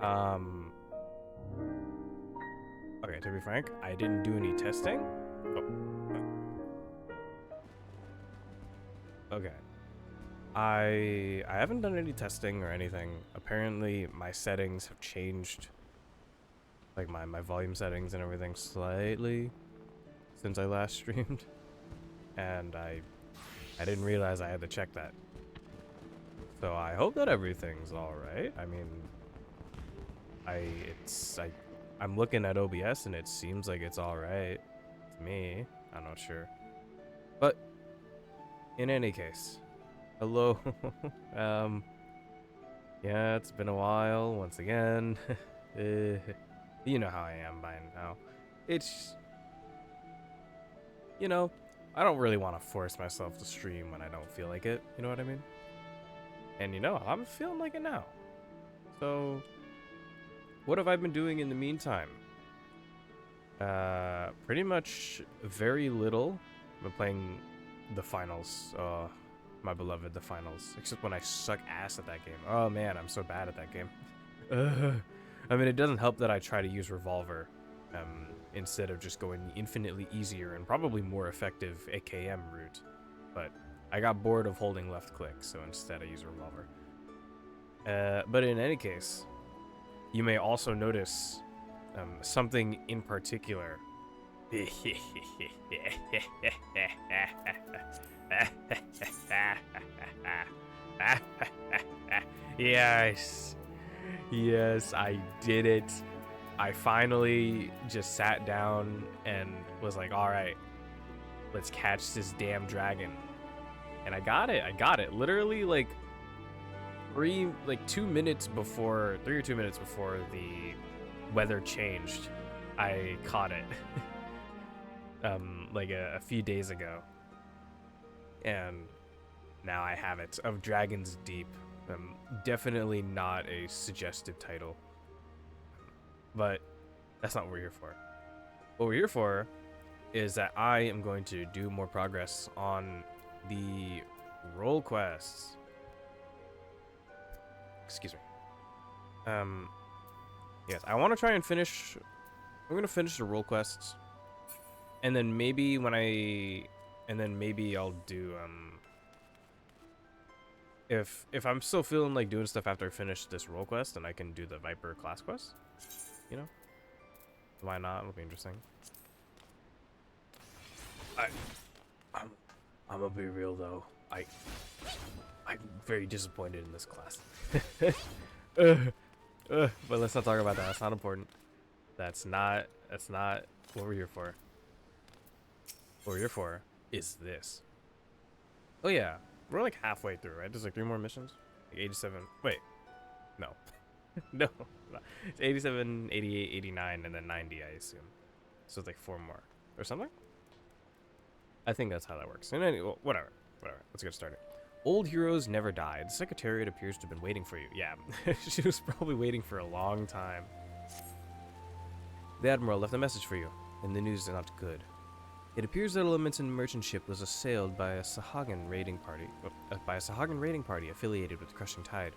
Um, okay, to be frank, I didn't do any testing. Oh. Okay. I haven't done any testing or anything. Apparently, my settings have changed. Like my volume settings and everything slightly since I last streamed. And I didn't realize I had to check that. So I hope that everything's alright. I mean, I'm looking at OBS and it seems like it's alright to me. I'm not sure. But in any case, hello. Yeah, it's been a while once again. You know how I am by now. It's, you know, I don't really want to force myself to stream when I don't feel like it. You know what I mean? And you know, I'm feeling like it now. So, what have I been doing in the meantime? Pretty much very little. I've been playing the finals. My beloved, the finals. Except when I suck ass at that game. Oh man, I'm so bad at that game. I mean, it doesn't help that I try to use revolver instead of just going the infinitely easier and probably more effective AKM route. But I got bored of holding left click, so instead I use revolver. But in any case, you may also notice something in particular. Yes. Yes, I did it. I finally just sat down and was like, all right, let's catch this damn dragon. And I got it. I got it. Literally like 3 or 2 minutes before the weather changed, I caught it. Like a few days ago. And now I have it. Of Dragon's Deep. Definitely not a suggestive title. But that's not what we're here for. What we're here for is that I am going to do more progress on the role quests. Excuse me. Yes, I want to try and finish. I'm gonna finish the role quests, and then maybe I'll do if I'm still feeling like doing stuff after I finish this role quest, then I can do the Viper class quest. You know, why not? It'll be interesting. I'm gonna be real though. I'm very disappointed in this class. But let's not talk about that. That's not important. That's not what we're here for. What we're here for is this. Oh yeah, we're like halfway through, right? There's like 3 more missions. Like 87. Wait, no, no. It's 87, 88, 89, and then 90, I assume. So it's like 4 more or something. I think that's how that works. And anyway, well, whatever. Let's get started. Old heroes never die. The Secretariat appears to have been waiting for you. Yeah, she was probably waiting for a long time. The Admiral left a message for you, and the news is not good. It appears that a Lamenton merchant ship was assailed by a Sahagan raiding party, affiliated with Crushing Tide.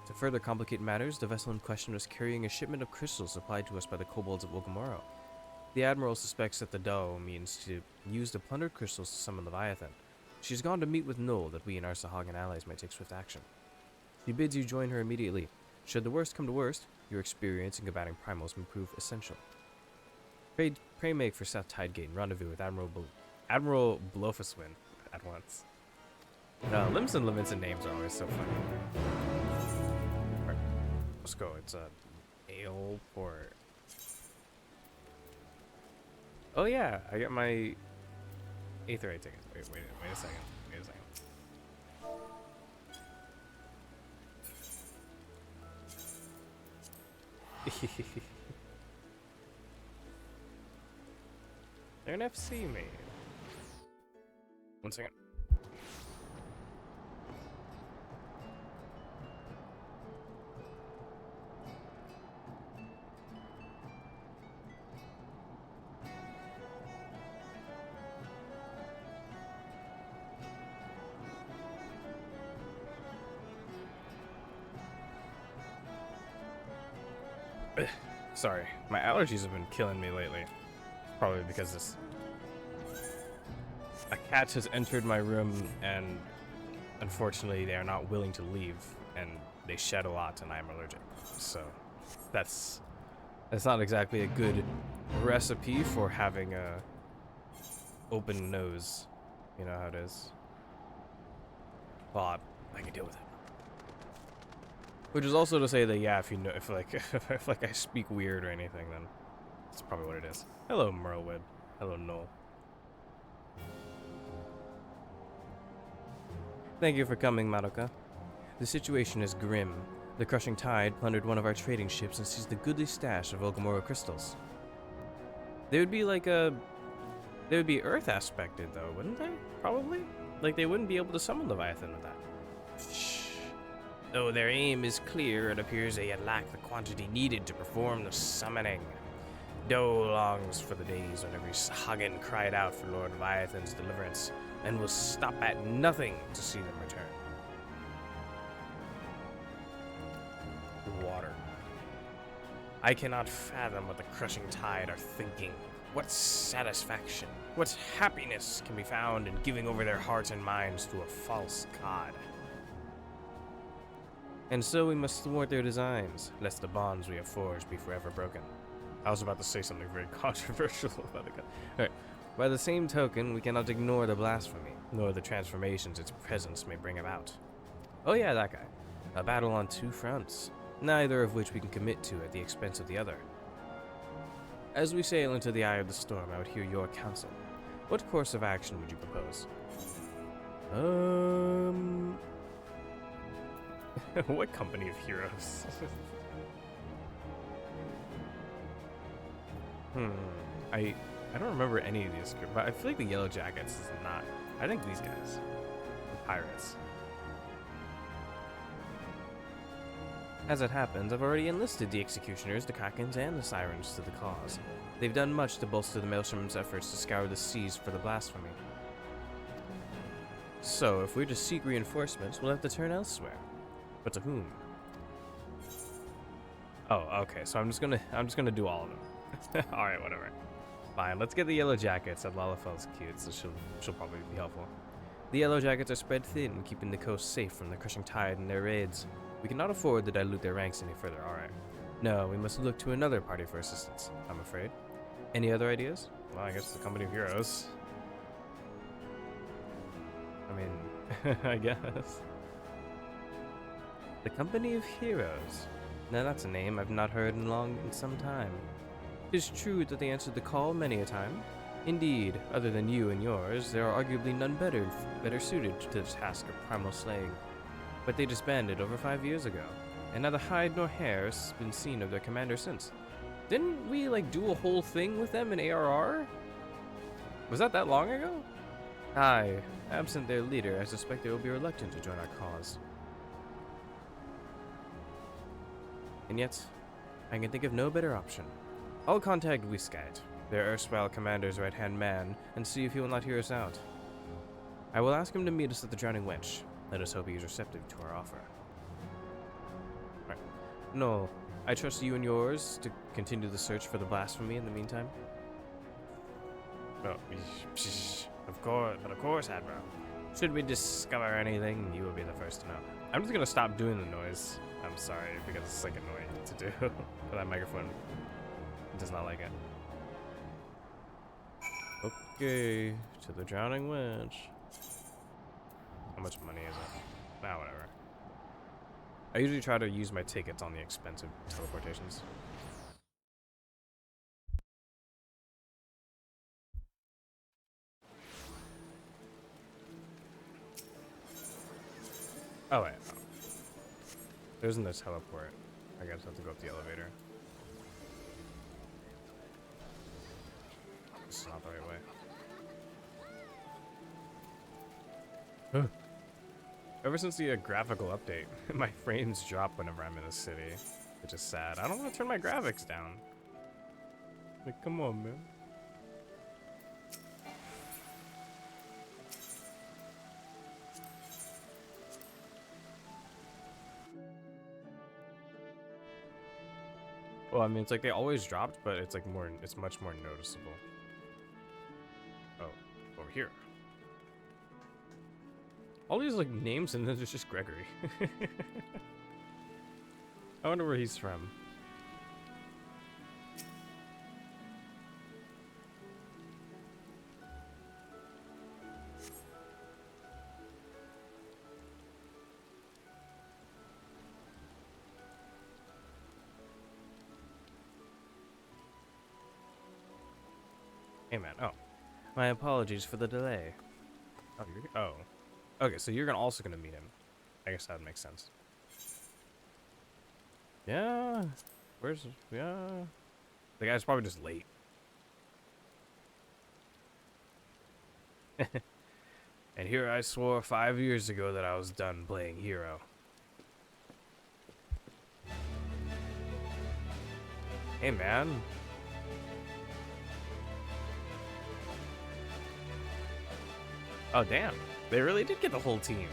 To further complicate matters, the vessel in question was carrying a shipment of crystals supplied to us by the kobolds of Wogamoro. The Admiral suspects that the Doe means to use the plundered crystals to summon Leviathan. She's gone to meet with Null that we and our Sahagan allies might take swift action. She bids you join her immediately. Should the worst come to worst, your experience in combating primals may prove essential. Pray make for South Tidegate and rendezvous with Admiral Blofuswin at once. Limbs and Levinson names are always so funny. Right, let's go. It's a ale port. Oh yeah, I got my Aetherite ticket. Wait a second. They're an FC me. 1 second. Sorry, my allergies have been killing me lately. Probably because a cat has entered my room and unfortunately they are not willing to leave and they shed a lot and I'm allergic. So that's not exactly a good recipe for having a open nose. You know how it is. Well, I can deal with it. Which is also to say that yeah, if like I speak weird or anything, then that's probably what it is. Hello, Merlwood. Hello, Noel. Thank you for coming, Madoka. The situation is grim. The crushing tide plundered one of our trading ships and seized the goodly stash of Ogumoro crystals. They would be Earth aspected though, wouldn't they? Probably? Like they wouldn't be able to summon Leviathan with that. Shh. Though their aim is clear, it appears they yet lack the quantity needed to perform the summoning. Do longs for the days when every Hagen cried out for Lord Leviathan's deliverance, and will stop at nothing to see them return. Water. I cannot fathom what the crushing tide are thinking. What satisfaction, what happiness can be found in giving over their hearts and minds to a false god? And so we must thwart their designs, lest the bonds we have forged be forever broken. I was about to say something very controversial about the god. Alright. By the same token, we cannot ignore the blasphemy, nor the transformations its presence may bring about. Oh yeah, that guy. A battle on two fronts, neither of which we can commit to at the expense of the other. As we sail into the eye of the storm, I would hear your counsel. What course of action would you propose? What company of heroes? I don't remember any of these, but I feel like the Yellow Jackets is not. I think these guys. The pirates. As it happens, I've already enlisted the Executioners, the Krakens, and the Sirens to the cause. They've done much to bolster the Maelstroms' efforts to scour the seas for the blasphemy. So, if we're to seek reinforcements, we'll have to turn elsewhere. But to whom? Oh, okay, so I'm just gonna do all of them. Alright, whatever. Fine, let's get the Yellow Jackets. That Lalafell's cute, so she'll probably be helpful. The Yellow Jackets are spread thin, keeping the coast safe from the crushing tide and their raids. We cannot afford to dilute their ranks any further, alright. No, we must look to another party for assistance, I'm afraid. Any other ideas? Well, I guess the Company of Heroes. I mean, I guess. The Company of Heroes. Now that's a name I've not heard in some time. 'Tis true that they answered the call many a time. Indeed, other than you and yours, there are arguably none better suited to the task of primal slaying. But they disbanded over 5 years ago, and neither hide nor hair has been seen of their commander since. Didn't we, do a whole thing with them in ARR? Was that long ago? Aye, absent their leader, I suspect they will be reluctant to join our cause. And yet, I can think of no better option. I'll contact Wiskat, their erstwhile commander's right-hand man, and see if he will not hear us out. I will ask him to meet us at the Drowning Wench. Let us hope he is receptive to our offer. Right. No, I trust you and yours to continue the search for the blasphemy in the meantime. Oh, of course, Admiral. Should we discover anything, you will be the first to know. I'm just gonna stop doing the noise. I'm sorry, because it's annoying to do. But that microphone does not like it. Okay, to the Drowning Wench. How much money is it? Nah, whatever. I usually try to use my tickets on the expensive teleportations. Oh wait, oh. There isn't a teleport. I guess I have to go up the elevator. This is not the right way. Ever since the graphical update, my frames drop whenever I'm in a city, which is sad. I don't want to turn my graphics down. Like, come on, man. Well, I mean, it's like they always dropped, but it's like more, it's much more noticeable. Oh, over here. All these like names and then there's just Gregory. I wonder where he's from. Hey man, oh. My apologies for the delay. Oh, okay, so you're also gonna meet him. I guess that makes sense. Yeah. Yeah. The guy's probably just late. And here I swore 5 years ago that I was done playing hero. Hey man. Oh damn, they really did get the whole team.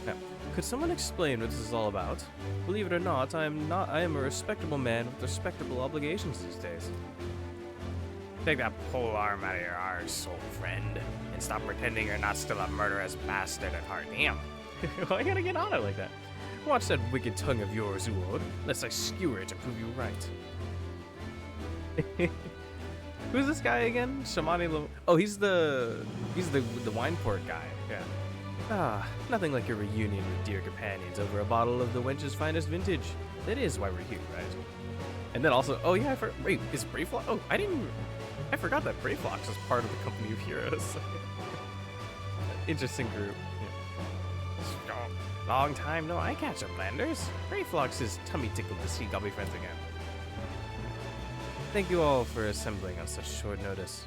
Now, could someone explain what this is all about? Believe it or not, I am a respectable man with respectable obligations these days. Take that pole arm out of your arse, old friend, and stop pretending you're not still a murderous bastard at heart. Damn. Why I gotta get on it like that? Watch that wicked tongue of yours, Uod, lest I skewer it to prove you right. Who's this guy again? Shamani Lo. Oh, he's the wine port guy. Yeah. Ah, nothing like a reunion with dear companions over a bottle of the wench's finest vintage. That is why we're here, right? And then also, oh yeah, wait, is Brayflox? Oh, I forgot that Brayflox is part of the company of heroes. Interesting group. Yeah. Oh, long time no eye catch up, Landers. Brayflox is tummy tickled to see Gobby friends again. Thank you all for assembling on such short notice.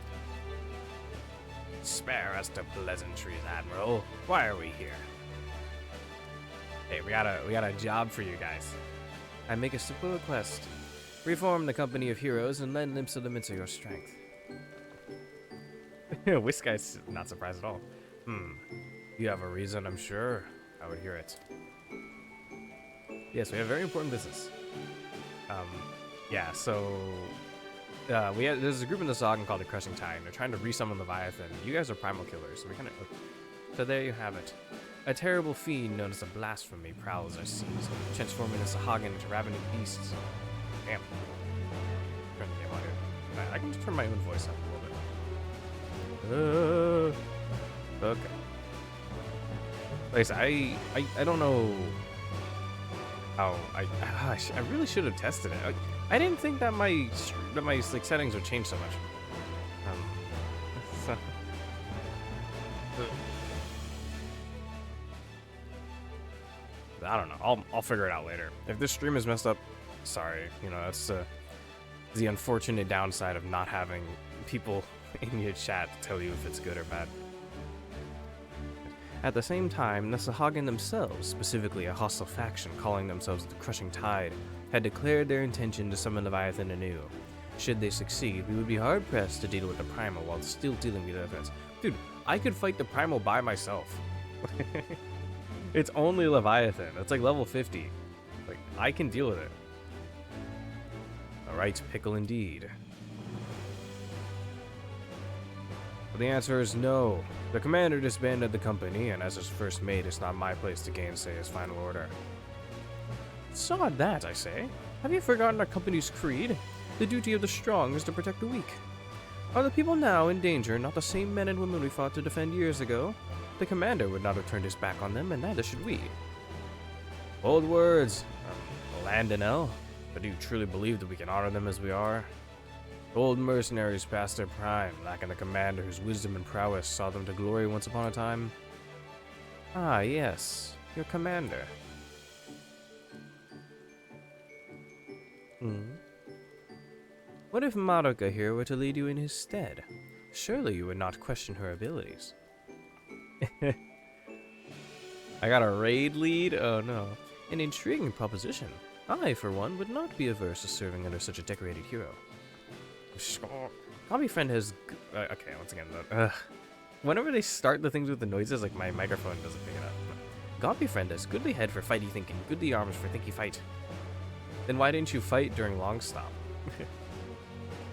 Spare us the pleasantries, Admiral. Why are we here? Hey, we got a job for you guys. I make a simple request. Reform the company of heroes and lend implements of your strength. This guy's not surprised at all. You have a reason, I'm sure. I would hear it. Yes, we have very important business. Yeah, so there's a group in the Sogn called the Crushing Tide, and they're trying to resummon Leviathan. You guys are primal killers, so so there you have it. A terrible fiend known as a blasphemy prowls our seas, transforming the Sahagin into ravening beasts. Damn. Turn the game on here. I can just turn my own voice up a little bit. Okay. Like I said, I don't know how I really should have tested it. I didn't think that my like settings would change so much. I don't know. I'll figure it out later. If this stream is messed up, sorry. You know, that's the unfortunate downside of not having people in your chat to tell you if it's good or bad. At the same time, the Sahagin themselves, specifically a hostile faction calling themselves the Crushing Tide, had declared their intention to summon Leviathan anew. Should they succeed, we would be hard-pressed to deal with the Primal while still dealing with the threats. Dude, I could fight the Primal by myself. It's only Leviathan. It's like level 50. Like, I can deal with it. Alright, pickle indeed. But the answer is no. The commander disbanded the company, and as his first mate, it's not my place to gainsay his final order. Sod that, I say. Have you forgotten our company's creed? The duty of the strong is to protect the weak. Are the people now in danger not the same men and women we fought to defend years ago? The commander would not have turned his back on them, and neither should we. Bold words, Landinel, but do you truly believe that we can honor them as we are? Old mercenaries past their prime, lacking the commander whose wisdom and prowess saw them to glory once upon a time. Ah, yes, your commander. What if Madoka here were to lead you in his stead? Surely you would not question her abilities. I got a raid lead? Oh no. An intriguing proposition. I, for one, would not be averse to serving under such a decorated hero. Hobby Friend has... okay, once again, whenever they start the things with the noises, like my microphone doesn't pick it up. Gobby Friend has goodly head for fighty thinking, goodly arms for thinky fight. Then why didn't you fight during long stop?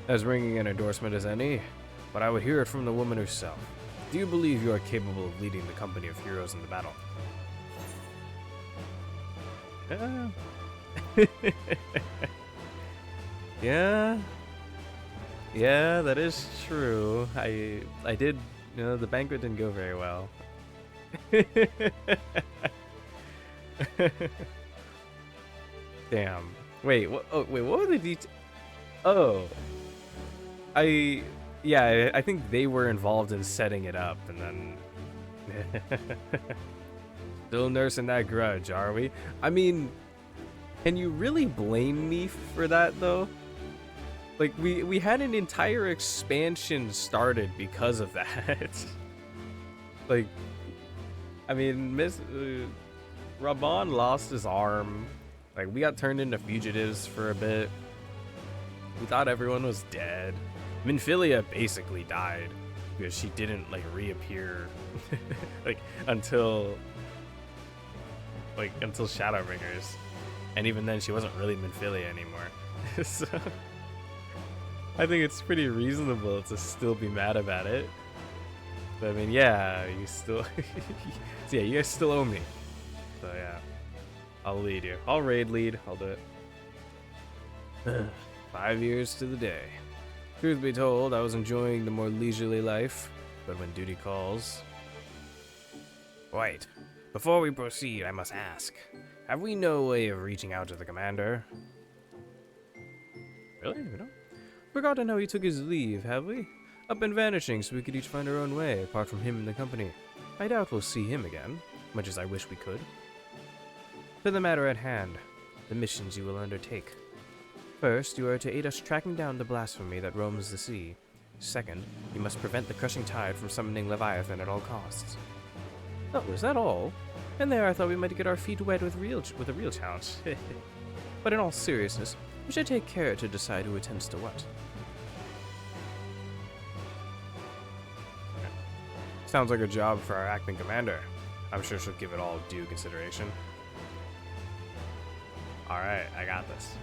As ringing an endorsement as any, but I would hear it from the woman herself. Do you believe you are capable of leading the company of heroes in the battle? Yeah. Yeah, that is true. I did, the banquet didn't go very well. Damn. Wait, what? Oh, wait, what were the details? Oh, yeah, I think they were involved in setting it up, and then still nursing that grudge, are we? I mean, can you really blame me for that though? Like we had an entire expansion started because of that. Like, I mean, Raban lost his arm. Like, we got turned into fugitives for a bit. We thought everyone was dead. Minfilia basically died because she didn't like reappear like until Shadowbringers, and even then she wasn't really Minfilia anymore. So I think it's pretty reasonable to still be mad about it. But I mean, yeah, you still so yeah, you guys still owe me. So yeah, I'll lead you. I'll raid lead. I'll do it. 5 years to the day. Truth be told, I was enjoying the more leisurely life, but when duty calls... Wait, before we proceed, I must ask, have we no way of reaching out to the commander? Really? We don't? Forgotten how he took his leave, have we? Up and vanishing so we could each find our own way, apart from him and the company. I doubt we'll see him again, much as I wish we could. To the matter at hand, the missions you will undertake. First, you are to aid us tracking down the blasphemy that roams the sea. Second, you must prevent the crushing tide from summoning Leviathan at all costs. Oh, is that all? And there I thought we might get our feet wet with a real challenge. But in all seriousness, we should take care to decide who attends to what. Sounds like a job for our acting commander. I'm sure she'll give it all due consideration. Alright, I got this.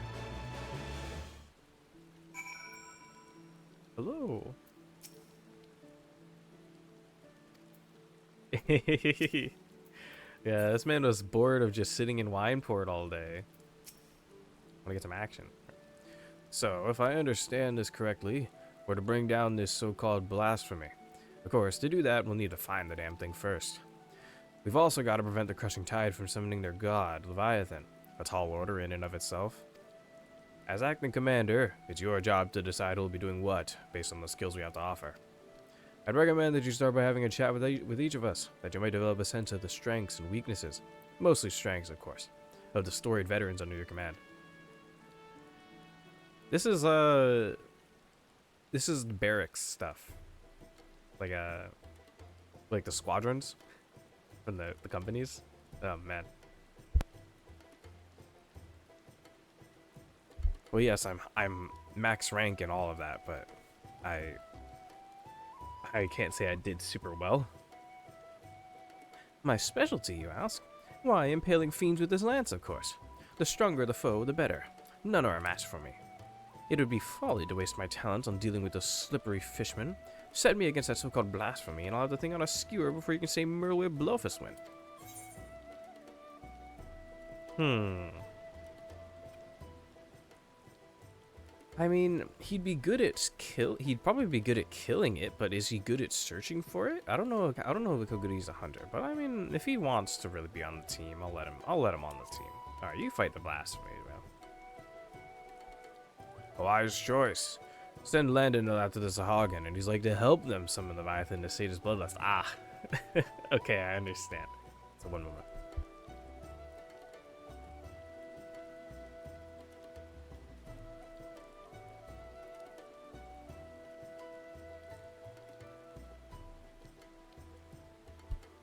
Hello. Yeah, this man was bored of just sitting in Wineport all day. I want to get some action. So, if I understand this correctly, we're to bring down this so-called blasphemy. Of course, to do that, we'll need to find the damn thing first. We've also got to prevent the crushing tide from summoning their god, Leviathan. A tall order in and of itself. As acting commander, it's your job to decide who'll be doing what, based on the skills we have to offer. I'd recommend that you start by having a chat with each of us, that you might develop a sense of the strengths and weaknesses, mostly strengths, of course, of the storied veterans under your command. This is barracks stuff, like the squadrons from the companies. Oh man. Well, yes, I'm max rank and all of that, but I can't say I did super well. My specialty, you ask? Why, impaling fiends with this lance, of course. The stronger the foe, the better. None are a match for me. It would be folly to waste my talents on dealing with those slippery fishmen. Set me against that so-called blasphemy, and I'll have the thing on a skewer before you can say Merle Blofuswin. I mean, he'd probably be good at killing it, but is he good at searching for it? I don't know how good he's a hunter, but I mean, if he wants to really be on the team, I'll let him on the team. Alright, you fight the blasphemy, man. A wise choice. Send Landon after the Sahagin, and he's like to help them summon the Leviathan to sate his bloodlust. Ah. Okay, I understand. So one moment.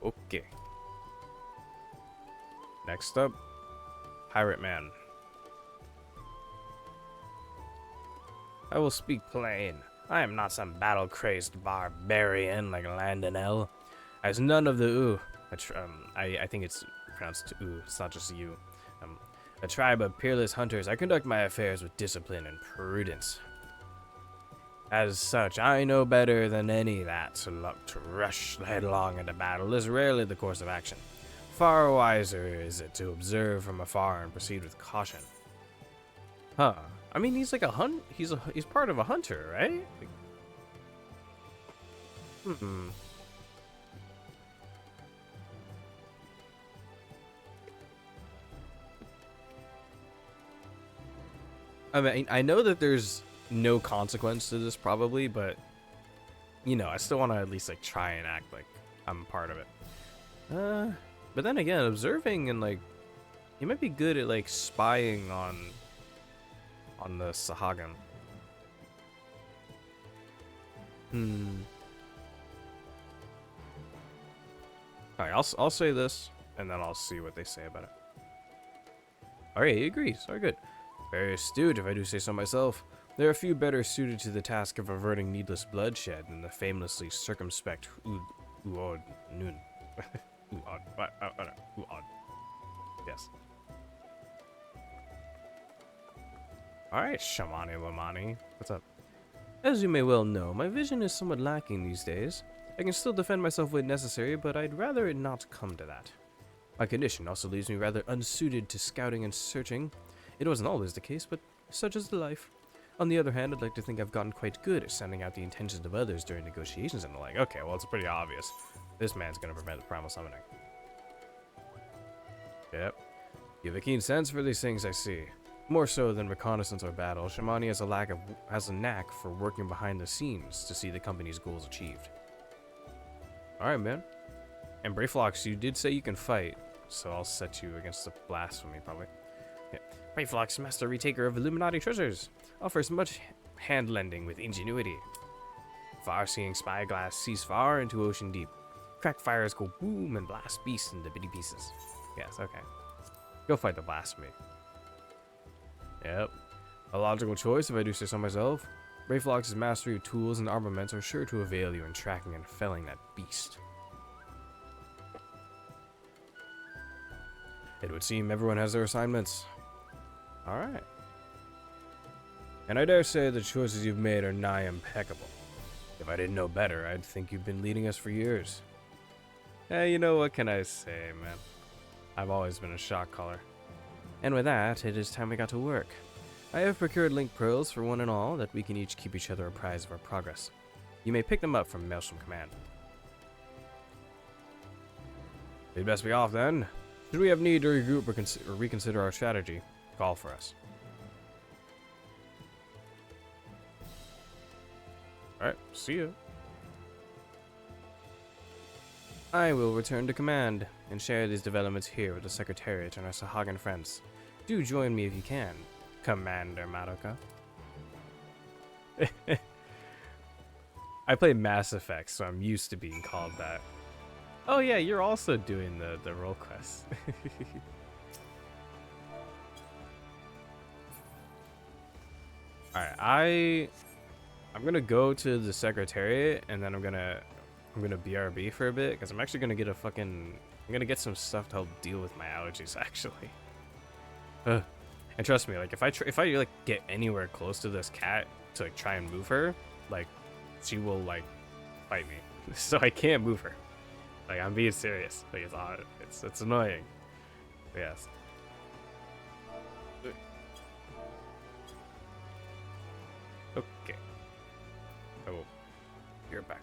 Okay. Next up, Pirate Man. I will speak plain. I am not some battle-crazed barbarian like Landonell. As none of the I think it's pronounced U. It's not just U. A tribe of peerless hunters, I conduct my affairs with discipline and prudence. As such, I know better than any that to rush headlong into battle is rarely the course of action. Far wiser is it to observe from afar and proceed with caution. Huh. I mean, he's like he's part of a hunter, right? Hmm. I mean, I know that there's no consequence to this probably, but you know, I still want to at least like try and act like I'm part of it. But then again, observing and like, you might be good at like spying on the Sahagan. Alright, I'll say this, and then I'll see what they say about it. Alright, he agrees. Alright, good. Very astute, if I do say so myself. There are few better suited to the task of averting needless bloodshed than the famously circumspect Uod Nun. Uod. Yes. Alright, Shamani Lamani. What's up? As you may well know, my vision is somewhat lacking these days. I can still defend myself when necessary, but I'd rather it not come to that. My condition also leaves me rather unsuited to scouting and searching. It wasn't always the case, but such is the life. On the other hand, I'd like to think I've gotten quite good at sounding out the intentions of others during negotiations and the like. Okay, well, it's pretty obvious. This man's gonna prevent the primal summoning. Yep. You have a keen sense for these things, I see. More so than reconnaissance or battle, Shamani has a knack for working behind the scenes to see the company's goals achieved. Alright, man. And Brayflox, you did say you can fight, so I'll set you against the blasphemy, probably. Yeah. Brayflox, master retaker of Illuminati treasures, offers much hand-lending with ingenuity. Far-seeing spyglass sees far into ocean deep. Crack fires go boom and blast beasts into bitty pieces. Yes, okay. Go fight the blasphemy. Yep. A logical choice if I do say so myself. Brayflox's mastery of tools and armaments are sure to avail you in tracking and felling that beast. It would seem everyone has their assignments. Alright. And I dare say the choices you've made are nigh impeccable. If I didn't know better, I'd think you've been leading us for years. You know, what can I say, man? I've always been a shot caller. And with that, it is time we got to work. I have procured link pearls for one and all that we can each keep each other apprised of our progress. You may pick them up from Maelstrom Command. We'd best be off then. Should we have need to regroup or reconsider our strategy, call for us. Alright, see ya. I will return to command and share these developments here with the Secretariat and our Sahagan friends. Do join me if you can, Commander Madoka. I play Mass Effect, so I'm used to being called that. Oh yeah, you're also doing the role quest. Alright, I'm gonna go to the Secretariat and then I'm gonna BRB for a bit because I'm actually gonna get I'm gonna get some stuff to help deal with my allergies actually. And trust me, like if I like get anywhere close to this cat to like try and move her, like she will like fight me. So I can't move her. Like I'm being serious. Like it's annoying. But yes. Okay. Oh, you're back.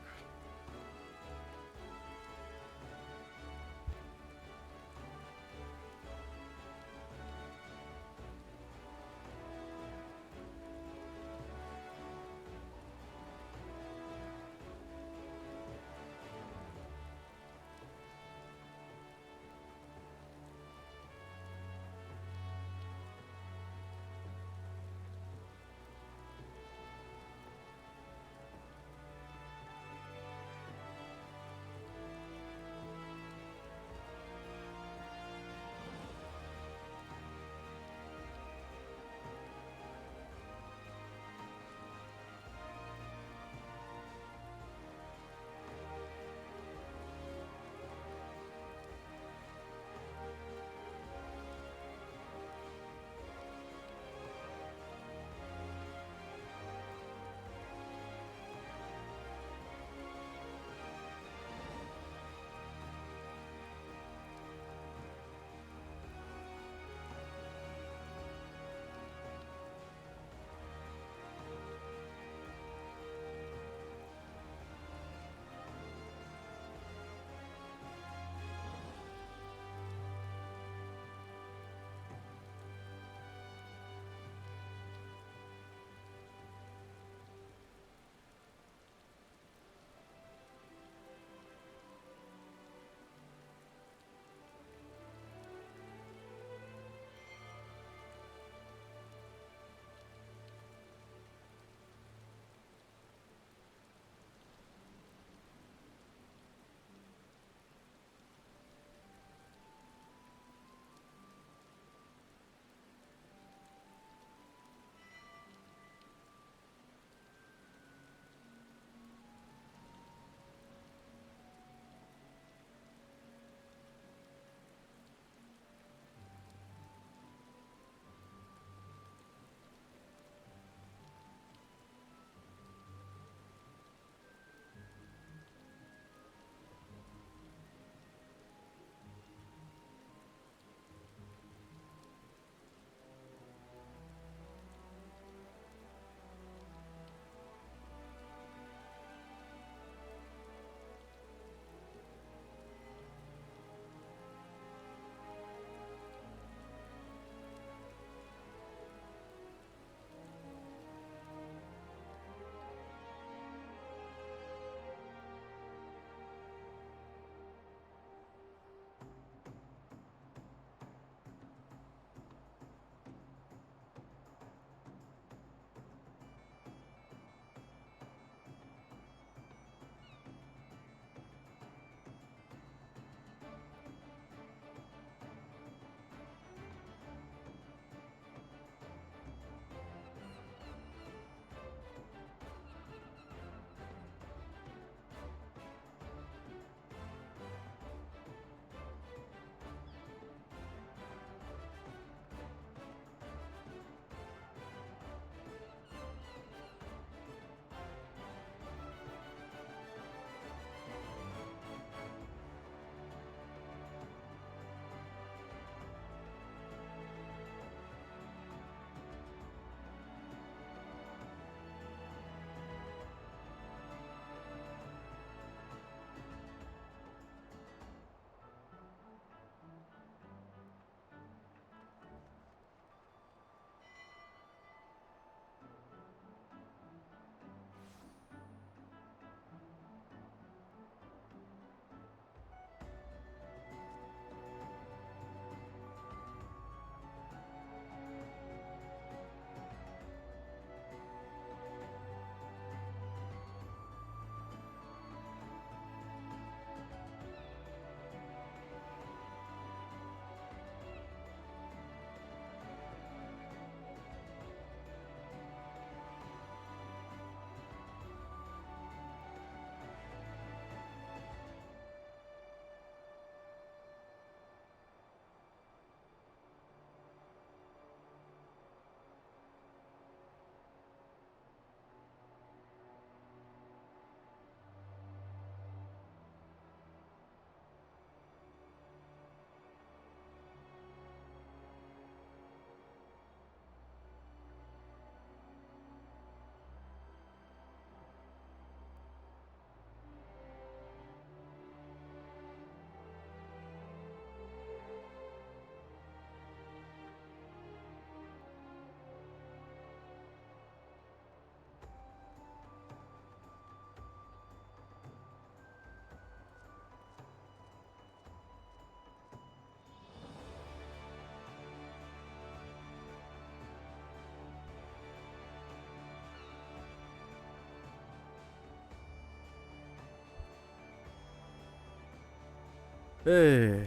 Oh,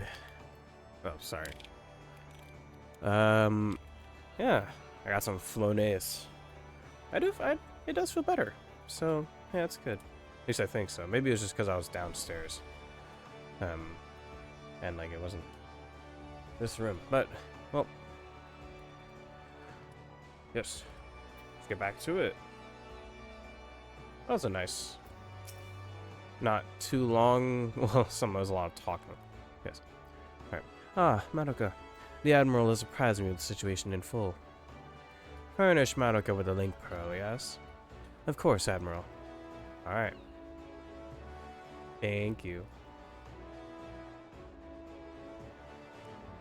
sorry. Yeah, I got some Flonase. It does feel better. So, yeah, it's good. At least I think so. Maybe it was just because I was downstairs. And like it wasn't this room. But, well, yes. Let's get back to it. That was a nice, not too long, well, was a lot of talking. Yes. Alright. Ah, Madoka. The Admiral has apprised me of the situation in full. Furnish Madoka with a link pearl, yes? Of course, Admiral. Alright. Thank you.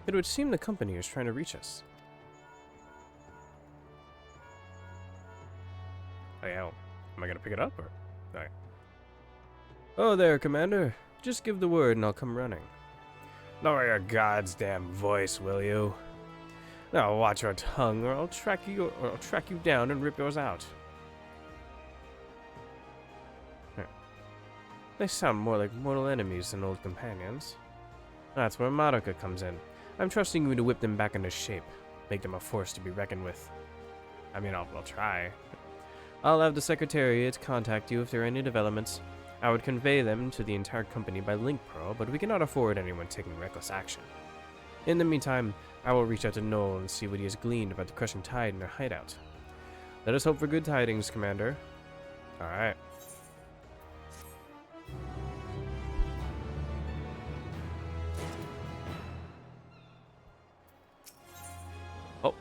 It would seem the company is trying to reach us. Oh, yeah. Am I gonna pick it up, or? Alright. Oh there, Commander. Just give the word and I'll come running. Lower your goddamn voice, will you? Now watch your tongue, or I'll track you down and rip yours out. They sound more like mortal enemies than old companions. That's where Madoka comes in. I'm trusting you to whip them back into shape, make them a force to be reckoned with. I mean, I'll try. I'll have the Secretariat contact you if there are any developments. I would convey them to the entire company by link pearl, but we cannot afford anyone taking reckless action. In the meantime, I will reach out to Noel and see what he has gleaned about the crushing tide in their hideout. Let us hope for good tidings, Commander. Alright. Oh,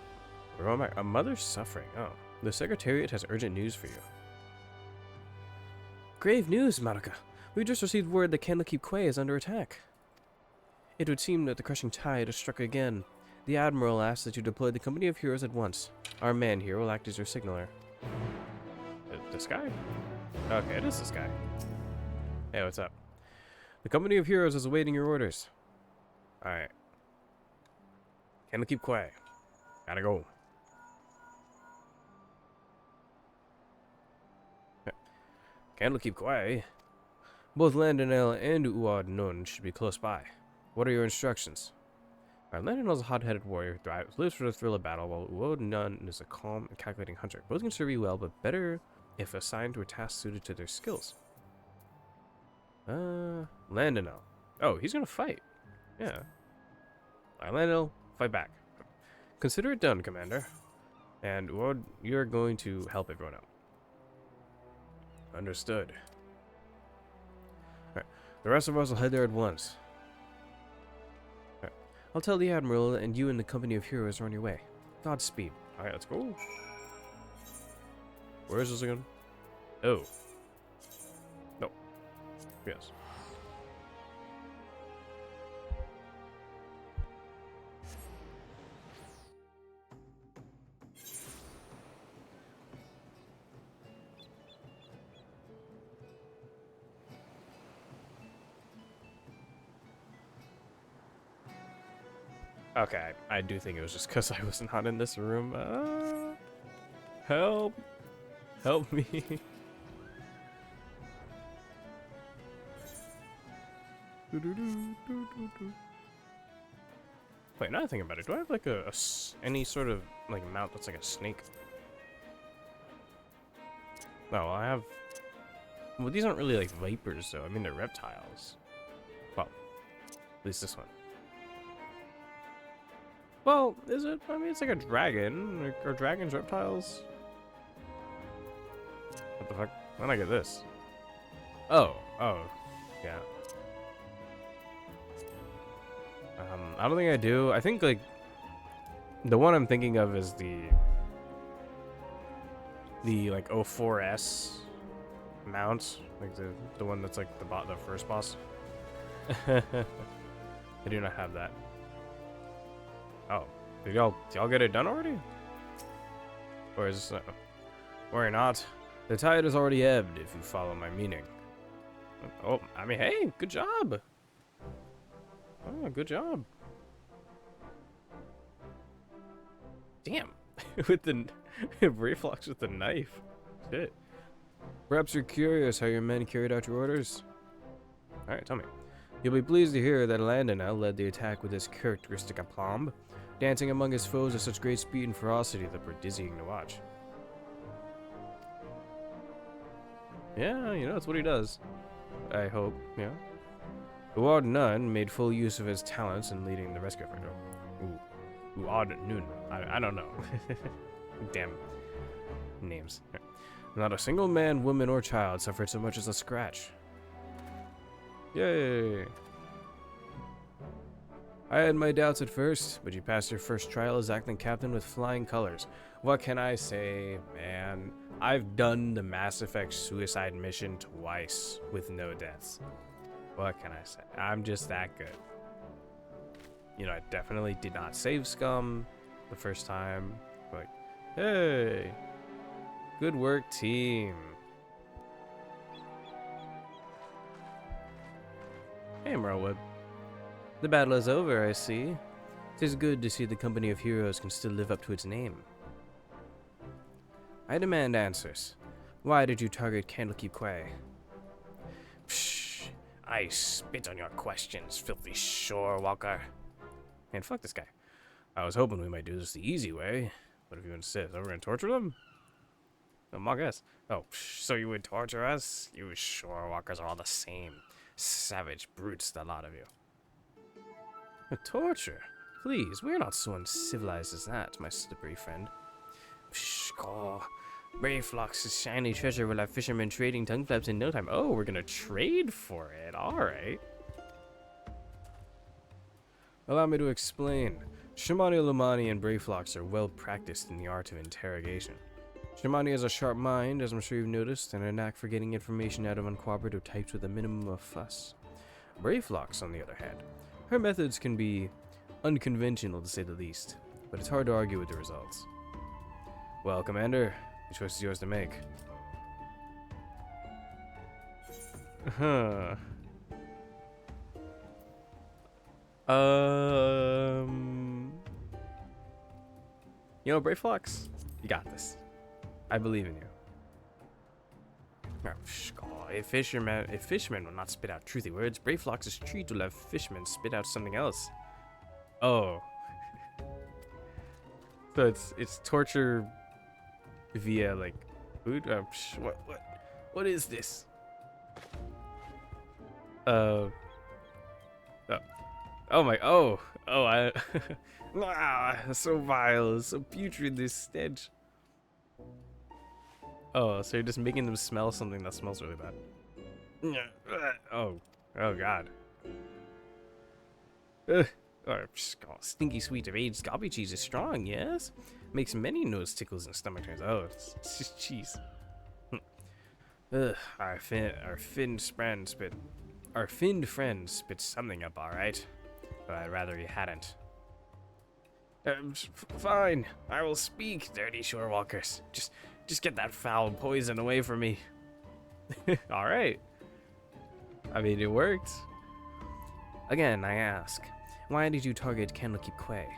where am I? A mother's suffering. Oh, the Secretariat has urgent news for you. Grave news, Madoka. We just received word that Candlekeep Quay is under attack. It would seem that the crushing tide has struck again. The Admiral asks that you deploy the Company of Heroes at once. Our man here will act as your signaler. This guy? Okay, it is this guy. Hey, what's up? The Company of Heroes is awaiting your orders. Alright. Candlekeep Quay. Gotta go. Candlekeep Quay? Both Landonel and Uad Nun should be close by. What are your instructions? Landonel is a hot-headed warrior who lives for the thrill of battle, while Uad Nun is a calm and calculating hunter. Both can serve you well, but better if assigned to a task suited to their skills. Landonel. Oh, he's gonna fight. Yeah. Landonel, fight back. Consider it done, Commander. And Uad, you're going to help everyone out. Understood. Alright. The rest of us will head there at once. Alright. I'll tell the Admiral, and you and the Company of Heroes are on your way. Godspeed. Alright, let's go. Where is this again? Oh. No. Yes. Okay, I do think it was just because I was not in this room. Help! Help me! Wait, now I think about it, do I have like any sort of like mount that's like a snake? No, I have. Well, these aren't really like vipers, though. I mean, they're reptiles. Well, at least this one. Well, is it? I mean, it's like a dragon. Like, are dragons reptiles? What the fuck? When I get this? Oh, yeah. I don't think I do. I think like the one I'm thinking of is the like 04S mount, like the one that's like the first boss. I do not have that. Oh, did y'all get it done already? Or is this, worry not. The tide has already ebbed, if you follow my meaning. Oh, I mean, hey, good job. Oh, good job. Damn, with the reflux with the knife. Shit. Perhaps you're curious how your men carried out your orders. All right, tell me. You'll be pleased to hear that Landonel led the attack with his characteristic aplomb, dancing among his foes at such great speed and ferocity that were dizzying to watch. Yeah, you know, that's what he does. I hope, yeah. Uad Nun made full use of his talents in leading the rescue effort. Uad Nun. I don't know. Damn. Names. Not a single man, woman, or child suffered so much as a scratch. Yay! I had my doubts at first, but you passed your first trial as acting captain with flying colors. What can I say, man? I've done the Mass Effect suicide mission twice with no deaths. What can I say? I'm just that good. You know, I definitely did not save Scum the first time. Like, hey, good work, team. Hey, Merlewood. The battle is over, I see. It is good to see the company of heroes can still live up to its name. I demand answers. Why did you target Candlekeep Quay? Psh, I spit on your questions, filthy shore walker. Man, fuck this guy. I was hoping we might do this the easy way, but if you insist, are we gonna torture them? Oh, mock us. Oh, so you would torture us? You shore walkers are all the same. Savage brutes, the lot of you. A torture? Please, we're not so uncivilized as that, my slippery friend. Psh, Brave Flock's shiny treasure will have fishermen trading tongue flaps in no time. Oh, we're gonna trade for it. Alright. Allow me to explain. Shimani Lumani and Brave Flocks are well practiced in the art of interrogation. Shimani has a sharp mind, as I'm sure you've noticed, and a knack for getting information out of uncooperative types with a minimum of fuss. Brave Flocks, on the other hand, her methods can be unconventional to say the least, but it's hard to argue with the results. Well, Commander, the choice is yours to make. Huh. You know, Brave Flocks, you got this. I believe in you. If fishermen will not spit out truthy words, Brave Flocks' treat will have fishermen spit out something else. Oh. So it's torture via like food. What is this? Oh my. I. So vile, so putrid, this stench. Oh, so you're just making them smell something that smells really bad. Oh god. Stinky sweet of aged gobby cheese is strong, yes? Makes many nose tickles and stomach turns. Oh, it's just cheese. Our finned friend spit something up, alright. But I'd rather he hadn't. Fine, I will speak, dirty shore walkers. Just get that foul poison away from me. Alright. I mean, it worked. Again, I ask, why did you target Candlekeep Quay?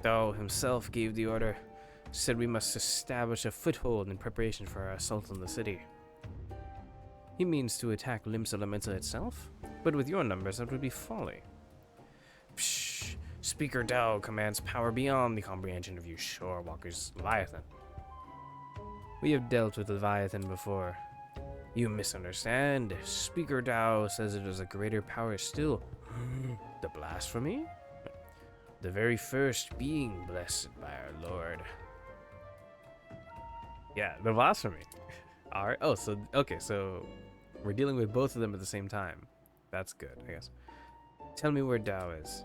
Dao himself gave the order, said we must establish a foothold in preparation for our assault on the city. He means to attack Limbs Elemental itself, but with your numbers that would be folly. Psh, Speaker Dao commands power beyond the comprehension of you shore walkers, Leviathan. We have dealt with Leviathan before. You misunderstand. Speaker Dao says it is a greater power still. The blasphemy? The very first being blessed by our Lord. Yeah, the blasphemy. Alright. Oh, so, okay, so we're dealing with both of them at the same time. That's good, I guess. Tell me where Dao is.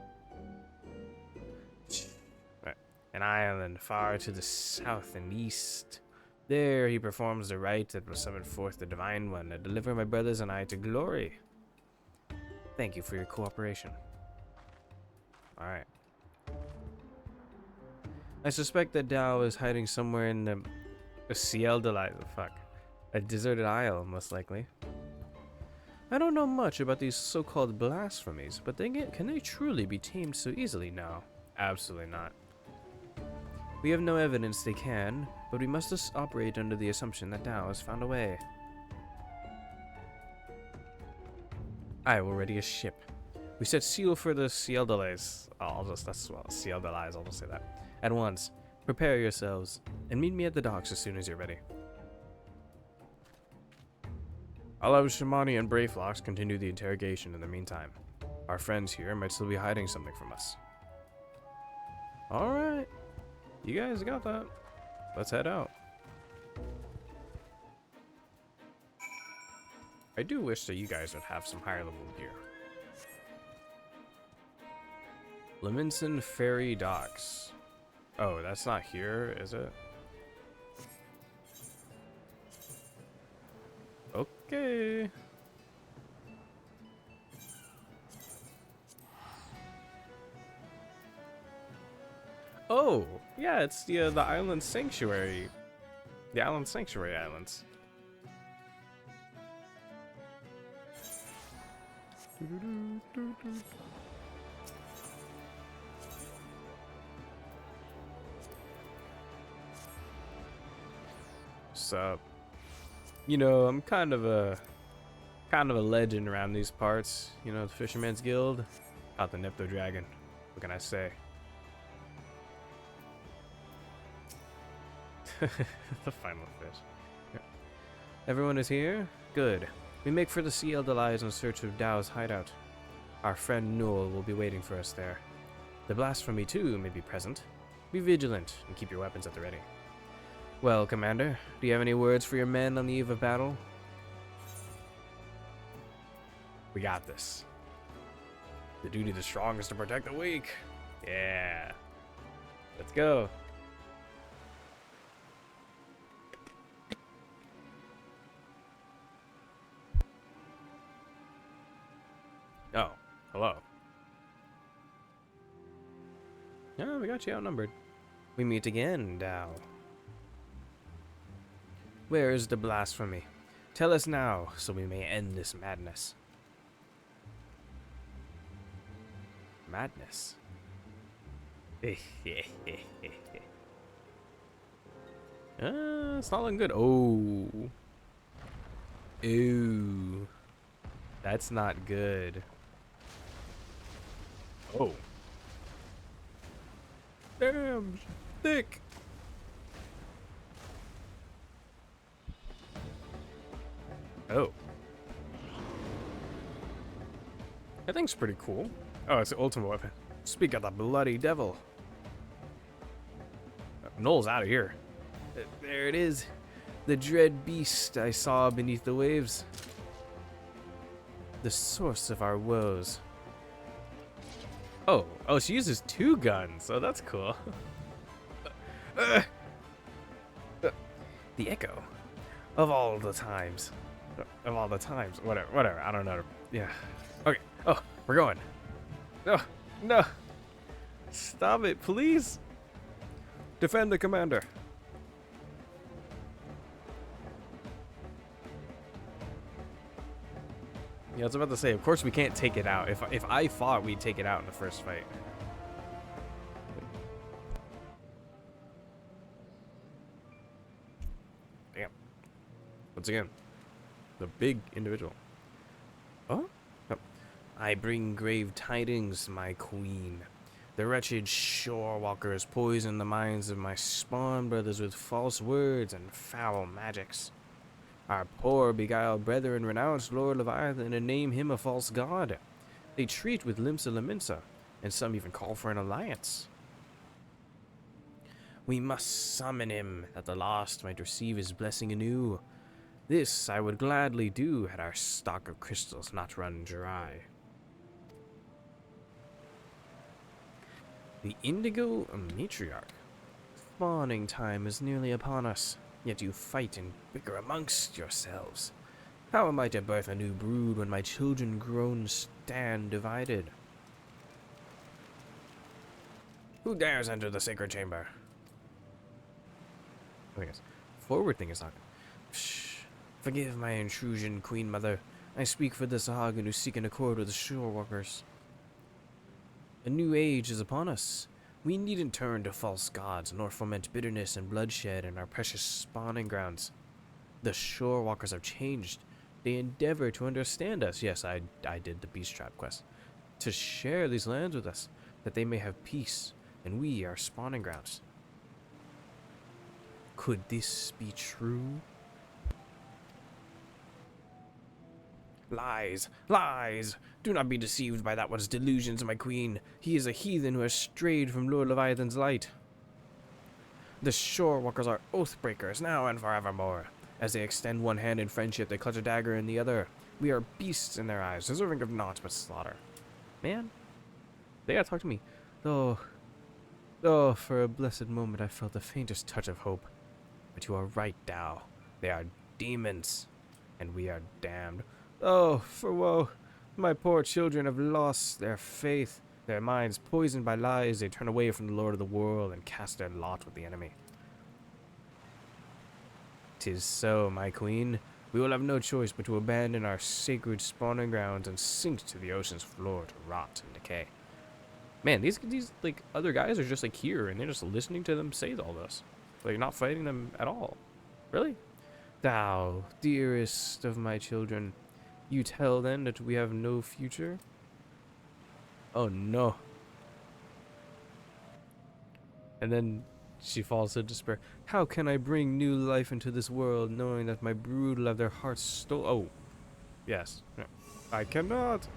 Right. An island far to the south and east. There he performs the rite that will summon forth the Divine One and deliver my brothers and I to glory. Thank you for your cooperation. Alright. I suspect that Dao is hiding somewhere in a Ciel de la... fuck. A deserted isle, most likely. I don't know much about these so-called blasphemies, but can they truly be tamed so easily now? Absolutely not. We have no evidence they can, but we must just operate under the assumption that Dao has found a way. I will ready a ship. We set sail for the Ciel delays. Ciel delays, I'll just say that. At once, prepare yourselves, and meet me at the docks as soon as you're ready. I'll have Shimani and Brayflox continue the interrogation in the meantime. Our friends here might still be hiding something from us. Alright. You guys got that. Let's head out. I do wish that you guys would have some higher level gear. Leminson Ferry Docks. Oh, that's not here, is it? Okay. Oh, yeah, it's the island sanctuary. The island sanctuary islands. So, you know, I'm kind of a legend around these parts. You know, the Fisherman's Guild, out the Nepto Dragon. What can I say? The final fish. Yeah. Everyone is here? Good. We make for the Ciel delays in search of Dao's hideout. Our friend Newell will be waiting for us there. The blasphemy too may be present. Be vigilant and keep your weapons at the ready. Well, Commander, do you have any words for your men on the eve of battle? We got this. The duty of the strong is to protect the weak. Yeah. Let's go. Oh, hello. Yeah, we got you outnumbered. We meet again, Dao. Where is the blasphemy? Tell us now, so we may end this madness. Madness? It's not looking good. Oh. Ooh. That's not good. Oh. Damn, thick. Oh. That thing's pretty cool. Oh, it's the ultimate weapon. Speak of the bloody devil. Noel's out of here. There it is. The dread beast I saw beneath the waves. The source of our woes. Oh, she uses 2 guns. Oh, that's cool. The echo of all the times. Whatever. I don't know. Yeah. Okay. Oh, we're going. No. Stop it, please. Defend the commander. Yeah, I was about to say, of course we can't take it out. If I fought, we'd take it out in the first fight. Damn. Once again, the big individual. Oh? No. I bring grave tidings, my queen. The wretched shore walkers poison the minds of my spawn brothers with false words and foul magics. Our poor beguiled brethren renounce Lord Leviathan and name him a false god. They treat with Limsa Laminsa, and some even call for an alliance. We must summon him, that the lost might receive his blessing anew. This I would gladly do, had our stock of crystals not run dry. The Indigo Matriarch. Spawning time is nearly upon us. Yet you fight and bicker amongst yourselves. How am I to birth a new brood when my children grown stand divided? Who dares enter the sacred chamber? Oh, yes. Forward thing is not. Shh. Forgive my intrusion, Queen Mother. I speak for the Sahagan who seek an accord with the shore walkers. A new age is upon us. We needn't turn to false gods, nor foment bitterness and bloodshed in our precious spawning grounds. The shore walkers have changed. They endeavor to understand us. Yes, I did the beast trap quest. To share these lands with us, that they may have peace, and we are spawning grounds. Could this be true? Lies! Lies! Do not be deceived by that one's delusions, my queen. He is a heathen who has strayed from Lord Leviathan's light. The shore walkers are oath breakers now and forevermore. As they extend one hand in friendship, they clutch a dagger in the other. We are beasts in their eyes, deserving of naught but slaughter. Man, they gotta talk to me. Oh, for a blessed moment I felt the faintest touch of hope. But you are right, Tao. They are demons, and we are damned. Oh, for woe! My poor children have lost their faith. Their minds poisoned by lies, they turn away from the Lord of the world and cast their lot with the enemy. 'Tis so, my queen. We will have no choice but to abandon our sacred spawning grounds and sink to the ocean's floor to rot and decay. Man, these like other guys are just like here, and they're just listening to them say all this. Like not fighting them at all. Really? Thou, dearest of my children, you tell then that we have no future? Oh no. And then she falls into despair. How can I bring new life into this world, knowing that my brood will have their hearts stolen? Oh, yes. I cannot.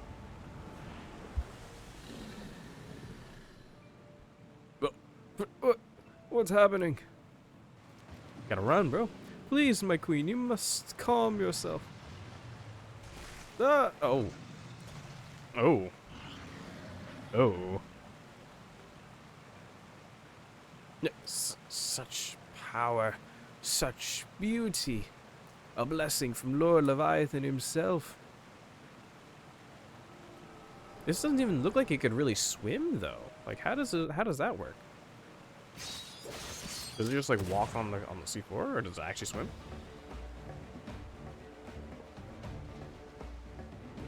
What's happening? Gotta run, bro. Please, my queen, you must calm yourself. Ah! Oh. Oh. Oh. Such power, such beauty. A blessing from Lord Leviathan himself. This doesn't even look like it could really swim, though. Like, how does that work? Does it just like walk on the seafloor, or does it actually swim?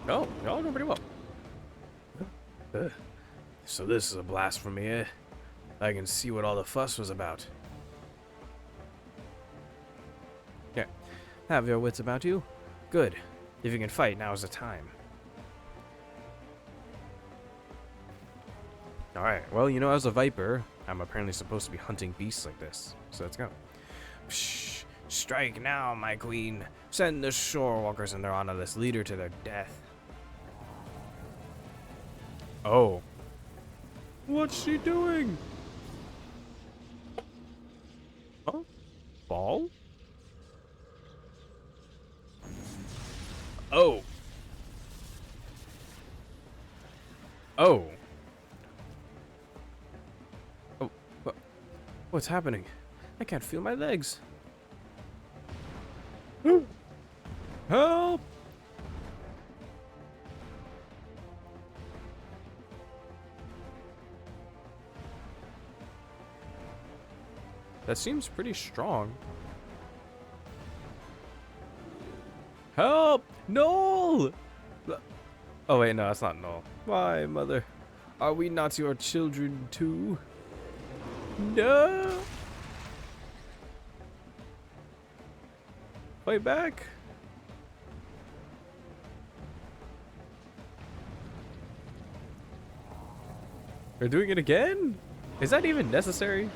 Oh, y'all are doing pretty well. So this is a blasphemy, eh? I can see what all the fuss was about. Here, have your wits about you? Good. If you can fight, now is the time. Alright, well, you know, as a viper, I'm apparently supposed to be hunting beasts like this. So let's go. Psh, strike now, my queen. Send the shore walkers and their honorless leader to their death. Oh. What's she doing? Huh? Ball? Oh. Oh. Oh. What's happening? I can't feel my legs. Help! That seems pretty strong. Help! Noel! Oh wait, no, that's not Noel. Why, mother? Are we not your children too? No! Fight back! We're doing it again? Is that even necessary?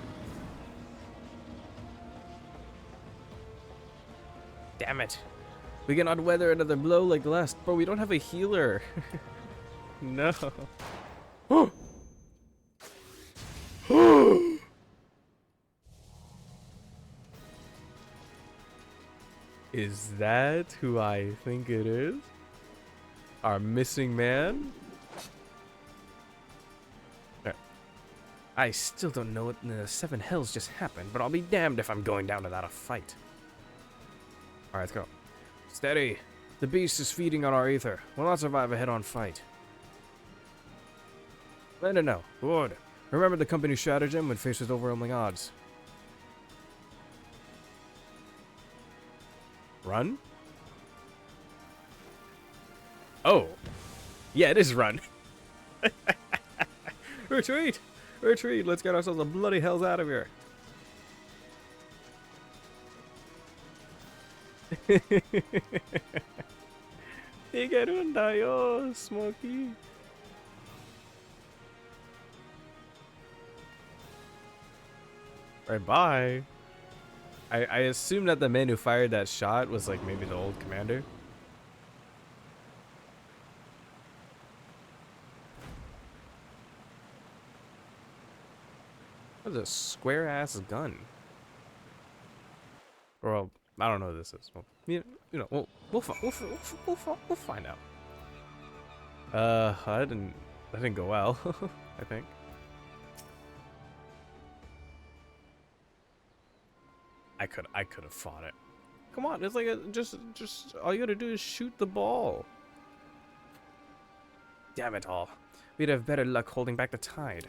Damn it. We cannot weather another blow like the last, but we don't have a healer. No. Is that who I think it is? Our missing man? I still don't know what in the seven hells just happened, but I'll be damned if I'm going down without a fight. Alright, let's go. Steady. The beast is feeding on our ether. We'll not survive a head-on fight. Land no. Good. Remember the company stratagem when faced with overwhelming odds. Run? Oh. Yeah, it is run. Retreat! Retreat! Let's get ourselves the bloody hells out of here. Igerundayo, Smokey. Right, bye. I assume that the man who fired that shot was like maybe the old commander. That's a square ass gun. Or well, I don't know what this is. Well, you know, we'll find out. That didn't go well. I think. I could have fought it. Come on, it's like just all you gotta do is shoot the ball. Damn it all. We'd have better luck holding back the tide.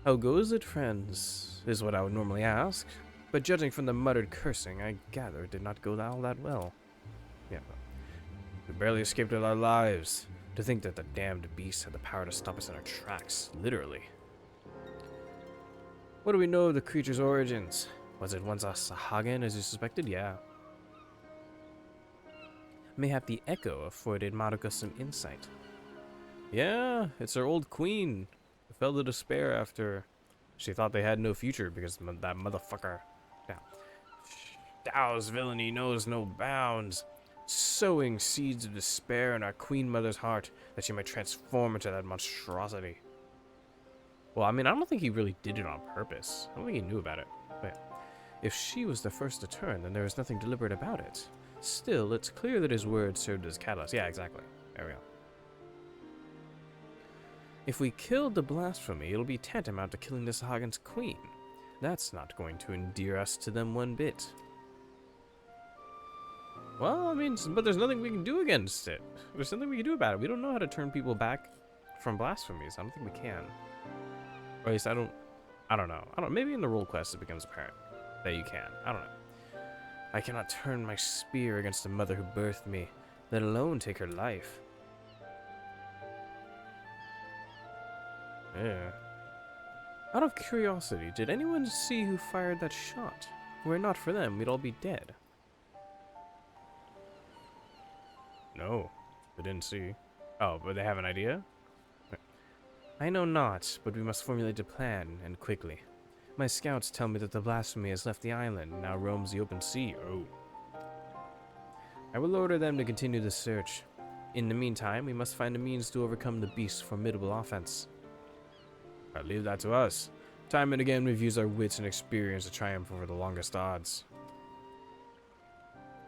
How goes it, friends? Is what I would normally ask. But judging from the muttered cursing, I gather it did not go all that well. Yeah, we barely escaped with our lives. To think that the damned beast had the power to stop us in our tracks, literally. What do we know of the creature's origins? Was it once a Sahagin, as you suspected? Yeah. Mayhap the echo afforded Madoka some insight. Yeah, it's our old queen. Who fell to despair after she thought they had no future because that motherfucker. Yeah. Dao's villainy knows no bounds, sowing seeds of despair in our queen mother's heart that she might transform into that monstrosity. Well, I mean, I don't think he really did it on purpose. I don't think he knew about it. But if she was the first to turn, then there was nothing deliberate about it. Still, it's clear that his words served as catalyst. Yeah, exactly. There we go. If we killed the blasphemy, it'll be tantamount to killing the Sahagan's queen. That's not going to endear us to them one bit. Well, I mean, but there's nothing we can do against it. There's nothing we can do about it. We don't know how to turn people back from blasphemies. I don't think we can. Or at least I don't know. Maybe in the role quest it becomes apparent that you can. I don't know. I cannot turn my spear against the mother who birthed me, let alone take her life. Yeah. Out of curiosity, did anyone see who fired that shot? Were it not for them, we'd all be dead. No, they didn't see. Oh, but they have an idea? I know not, but we must formulate a plan, and quickly. My scouts tell me that the blasphemy has left the island and now roams the open sea. Oh. I will order them to continue the search. In the meantime, we must find a means to overcome the beast's formidable offense. I'll leave that to us. Time and again we've used our wits and experience to triumph over the longest odds.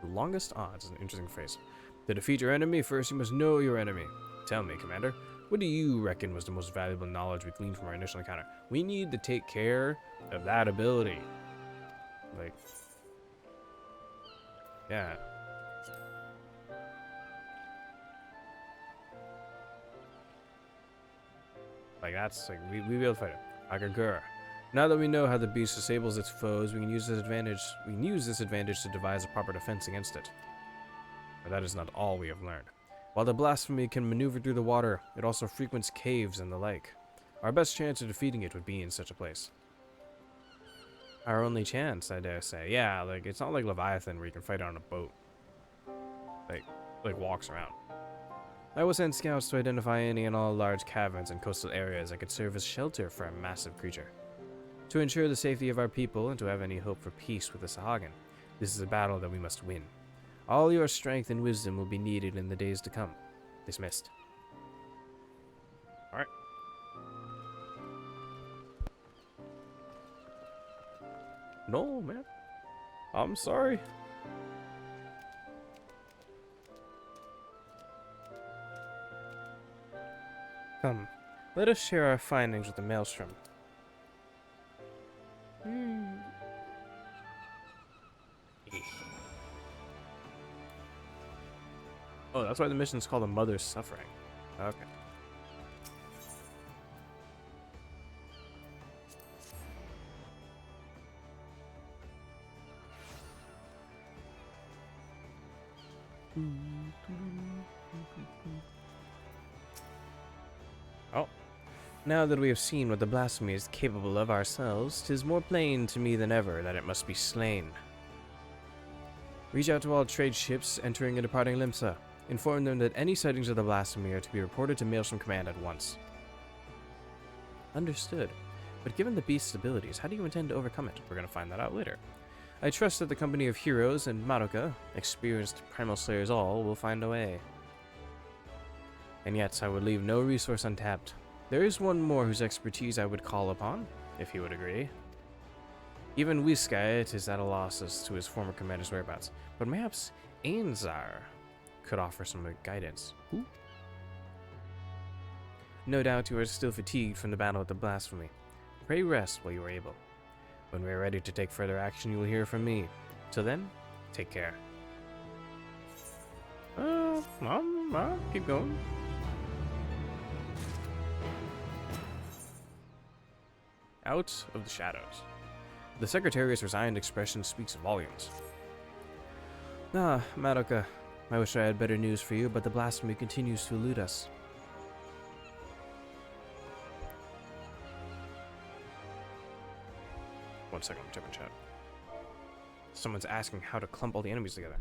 The longest odds is an interesting phrase. To defeat your enemy, first you must know your enemy. Tell me, Commander, what do you reckon was the most valuable knowledge we gleaned from our initial encounter? We need to take care of that ability. Like, yeah. Like, that's, like, we'll be able to fight it. I concur. Now that we know how the beast disables its foes, we can use this advantage to devise a proper defense against it. But that is not all we have learned. While the blasphemy can maneuver through the water, it also frequents caves and the like. Our best chance of defeating it would be in such a place. Our only chance, I dare say. Yeah, like, it's not like Leviathan where you can fight on a boat. Like walks around. I will send scouts to identify any and all large caverns and coastal areas that could serve as shelter for a massive creature. To ensure the safety of our people and to have any hope for peace with the Sahagin, this is a battle that we must win. All your strength and wisdom will be needed in the days to come. Dismissed. Alright. No, man. I'm sorry. Come, let us share our findings with the Maelstrom. Oh, that's why the mission's called A Mother's Suffering. Okay. Oh. Now that we have seen what the blasphemy is capable of ourselves, 'tis more plain to me than ever that it must be slain. Reach out to all trade ships entering and departing Limsa. Inform them that any sightings of the blasphemy are to be reported to Maelstrom Command at once. Understood. But given the beast's abilities, how do you intend to overcome it? We're going to find that out later. I trust that the company of heroes and Madoka, experienced primal slayers all, will find a way. And yet, I would leave no resource untapped. There is one more whose expertise I would call upon, if he would agree. Even Wiskait is at a loss as to his former commander's whereabouts, but perhaps Ainzar could offer some guidance. Who? No doubt you are still fatigued from the battle with the blasphemy. Pray rest while you are able. When we are ready to take further action, you will hear from me. Till then, take care. I'll keep going. Out of the shadows. The Secretariat's resigned expression speaks volumes. Madoka, I wish I had better news for you, but the blasphemy continues to elude us. One second, I'm checking chat. Someone's asking how to clump all the enemies together.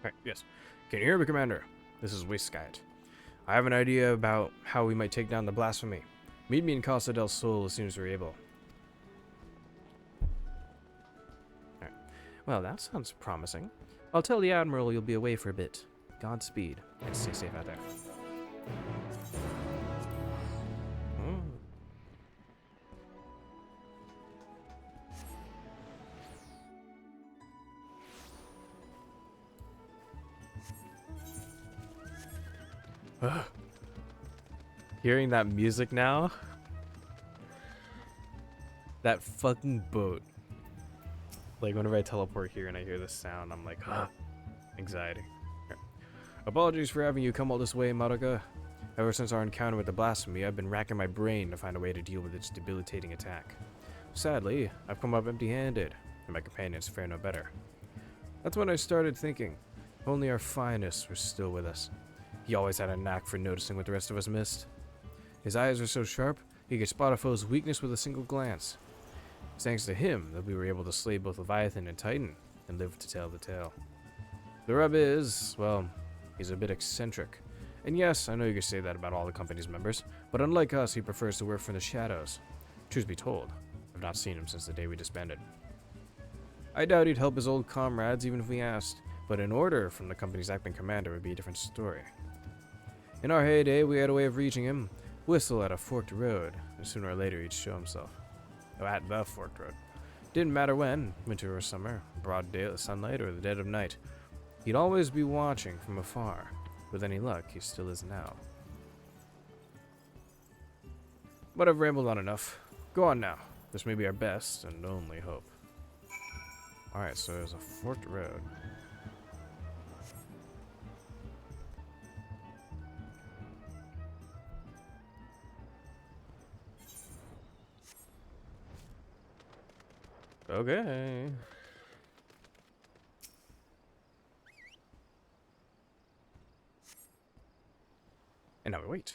Right, yes. Can you hear me, Commander? This is Wiskait. I have an idea about how we might take down the blasphemy. Meet me in Casa del Sol as soon as we're able. Alright. Well, that sounds promising. I'll tell the Admiral you'll be away for a bit. Godspeed, and stay safe out there. Hearing that music now, that fucking boat. Like whenever I teleport here and I hear this sound, I'm like, anxiety. Here. Apologies for having you come all this way, Madoka. Ever since our encounter with the blasphemy, I've been racking my brain to find a way to deal with its debilitating attack. Sadly, I've come up empty-handed, and my companions fare no better. That's when I started thinking, if only our finest were still with us. He always had a knack for noticing what the rest of us missed. His eyes were so sharp, he could spot a foe's weakness with a single glance. It's thanks to him that we were able to slay both Leviathan and Titan, and live to tell the tale. The rub is, well, he's a bit eccentric. And yes, I know you could say that about all the company's members, but unlike us, he prefers to work from the shadows. Truth be told, I've not seen him since the day we disbanded. I doubt he'd help his old comrades even if we asked, but an order from the company's acting commander would be a different story. In our heyday, we had a way of reaching him, whistle at a forked road, and sooner or later he'd show himself. Oh, at the forked road. Didn't matter when, winter or summer, broad day sunlight or the dead of night. He'd always be watching from afar. With any luck, he still is now. But I've rambled on enough. Go on now. This may be our best and only hope. Alright, so there's a forked road. Okay. And now we wait.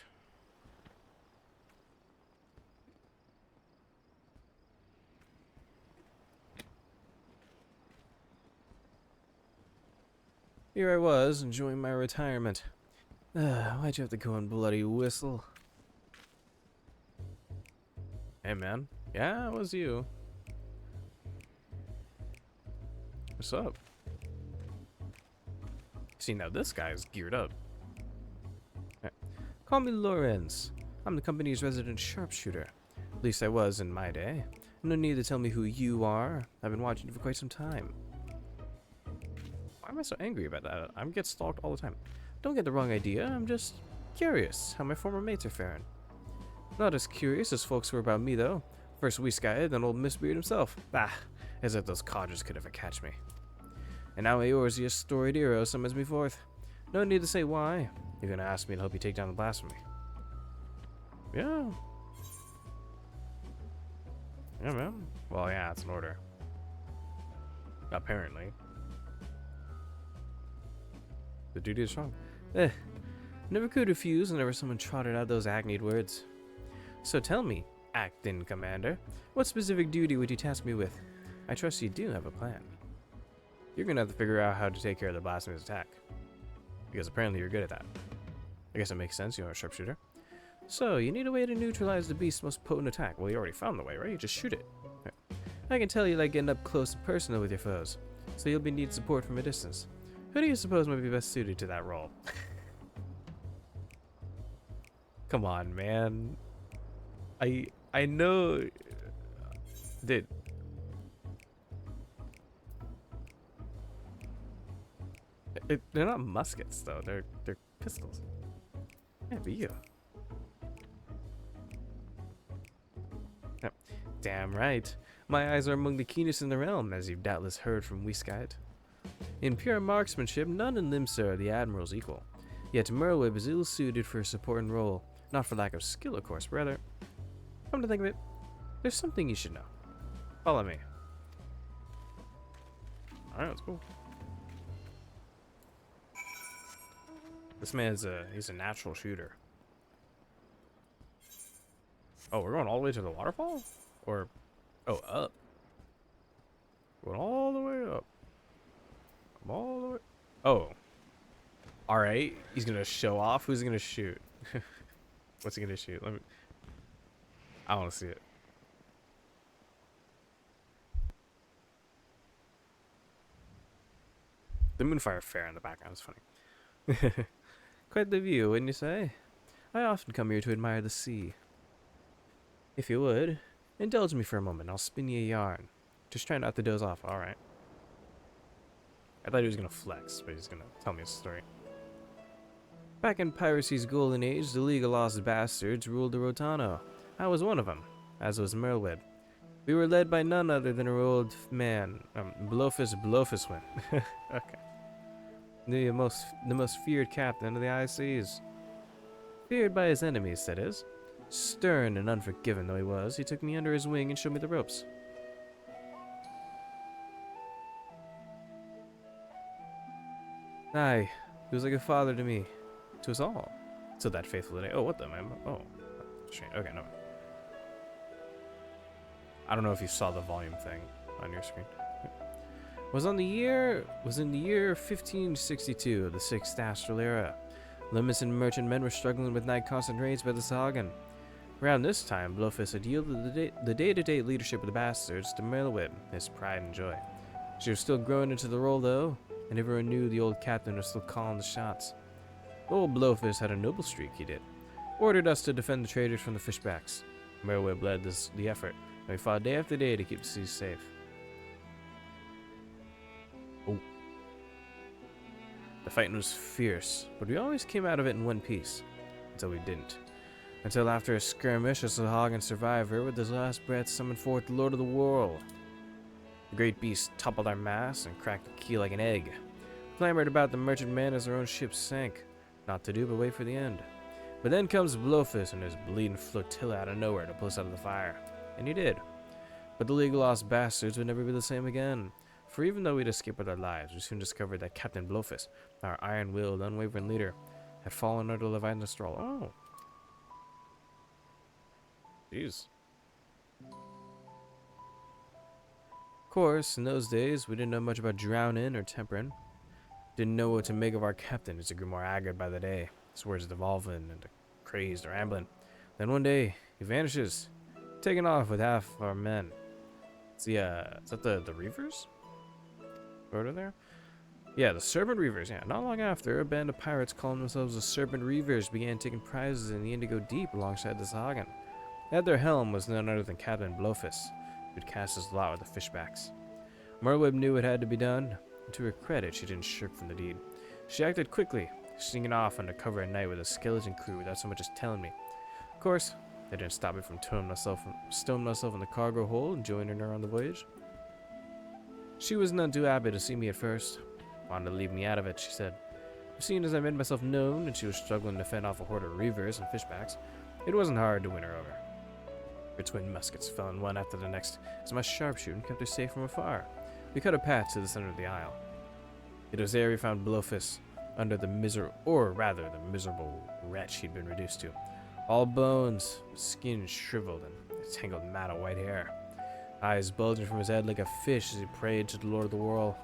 Here I was, enjoying my retirement. Why'd you have to go and bloody whistle? Hey, man. Yeah, it was you. What's up? See, now this guy's geared up. Right. Call me Lorenz. I'm the company's resident sharpshooter. At least I was in my day. No need to tell me who you are. I've been watching you for quite some time. Why am I so angry about that? I get stalked all the time. Don't get the wrong idea. I'm just curious how my former mates are faring. Not as curious as folks were about me, though. First Whiskey, then old Mistbeard himself. Ah, as if those codgers could ever catch me. And now Eorzeus' storied hero summons me forth. No need to say why. You're gonna ask me to help you take down the blasphemy. Yeah. Yeah, man. Well, yeah, it's an order. Apparently. The duty is strong. Never could refuse whenever someone trotted out those hackneyed words. So tell me, Acting Commander, what specific duty would you task me with? I trust you do have a plan. You're gonna have to figure out how to take care of the blasphemous attack. Because apparently you're good at that. I guess it makes sense, you're a sharpshooter. So, you need a way to neutralize the beast's most potent attack. Well, you already found the way, right? You just shoot it. Right. I can tell you like getting up close and personal with your foes, so you'll need support from a distance. Who do you suppose might be best suited to that role? Come on, man. I know... Dude. They're not muskets, though. They're pistols. Yeah, but you. Yep. Damn right. My eyes are among the keenest in the realm, as you've doubtless heard from Whiskey. In pure marksmanship, none in Limsa are the Admiral's equal. Yet Merlwyb is ill-suited for a supporting role, not for lack of skill, of course, but rather, come to think of it, there's something you should know. Follow me. Alright, let's go. This man's he's a natural shooter. Oh, we're going all the way to the waterfall? Or, oh, up. Going all the way up. All the way. Oh. Alright, he's gonna show off. Who's he gonna shoot? What's he gonna shoot? Let me. I wanna see it. The Moonfire Fair in the background is funny. Quite the view, wouldn't you say? I often come here to admire the sea. If you would, indulge me for a moment. I'll spin you a yarn. Just try not to doze off, alright? I thought he was gonna flex, but he's gonna tell me a story. Back in piracy's golden age, the League of Lost Bastards ruled the Rotano. I was one of them, as was Merlwyb. We were led by none other than our old man, Blofuswin. Okay. The most feared captain of the high seas. Feared by his enemies, that is. Stern and unforgiving though he was, he took me under his wing and showed me the ropes. Aye, he was like a father to me. To us all. Till that fateful day. Oh, what the man? Oh. Okay, no. I don't know if you saw the volume thing on your screen. Was in the year 1562 of the 6th Astral Era. Limits and merchant men were struggling with night constant raids by the Sagan. Around this time, Blofus had yielded the day-to-day leadership of the bastards to Merlwyb, his pride and joy. She was still growing into the role, though, and everyone knew the old captain was still calling the shots. Old Blofus had a noble streak, he did. Ordered us to defend the traders from the fishbacks. Merlwyb led the effort, and we fought day after day to keep the seas safe. Oh. The fighting was fierce, but we always came out of it in one piece. Until we didn't. Until after a skirmish, a Sahagan survivor with his last breath summoned forth the Lord of the World. The great beast toppled our mast and cracked the keel like an egg. Clamored about the merchantmen as their own ships sank. Not to do but wait for the end. But then comes Blofus and his bleeding flotilla out of nowhere to pull us out of the fire. And he did. But the League of Lost Bastards would never be the same again. For even though we'd escaped with our lives, we soon discovered that Captain Blofus, our iron-willed, unwavering leader, had fallen under Leviathan's thrall. Oh. Jeez. Of course, in those days, we didn't know much about drowning or tempering. Didn't know what to make of our captain as he grew more haggard by the day, his words devolving into crazed or rambling. Then one day, he vanishes, taken off with half our men. Is that the Reavers? Over there? Yeah, the Serpent Reavers, yeah. Not long after, a band of pirates calling themselves the Serpent Reavers began taking prizes in the Indigo Deep alongside the Sahagan. At their helm was none other than Captain Blofus, who'd cast his lot with the fishbacks. Merlwyb knew it had to be done. And to her credit, she didn't shirk from the deed. She acted quickly, sneaking off under cover at night with a skeleton crew without so much as telling me. Of course, that didn't stop me from stowing myself in the cargo hold and joining her on the voyage. She was none too happy to see me at first. Wanted to leave me out of it, she said. Seeing as I made myself known and she was struggling to fend off a horde of reavers and fishbacks, it wasn't hard to win her over. Her twin muskets fell in one after the next as my sharpshooting kept her safe from afar. We cut a path to the center of the isle. It was there we found Blowfist, under the miserable wretch he'd been reduced to. All bones, skin shriveled and a tangled mat of white hair. Eyes bulging from his head like a fish as he prayed to the Lord of the World.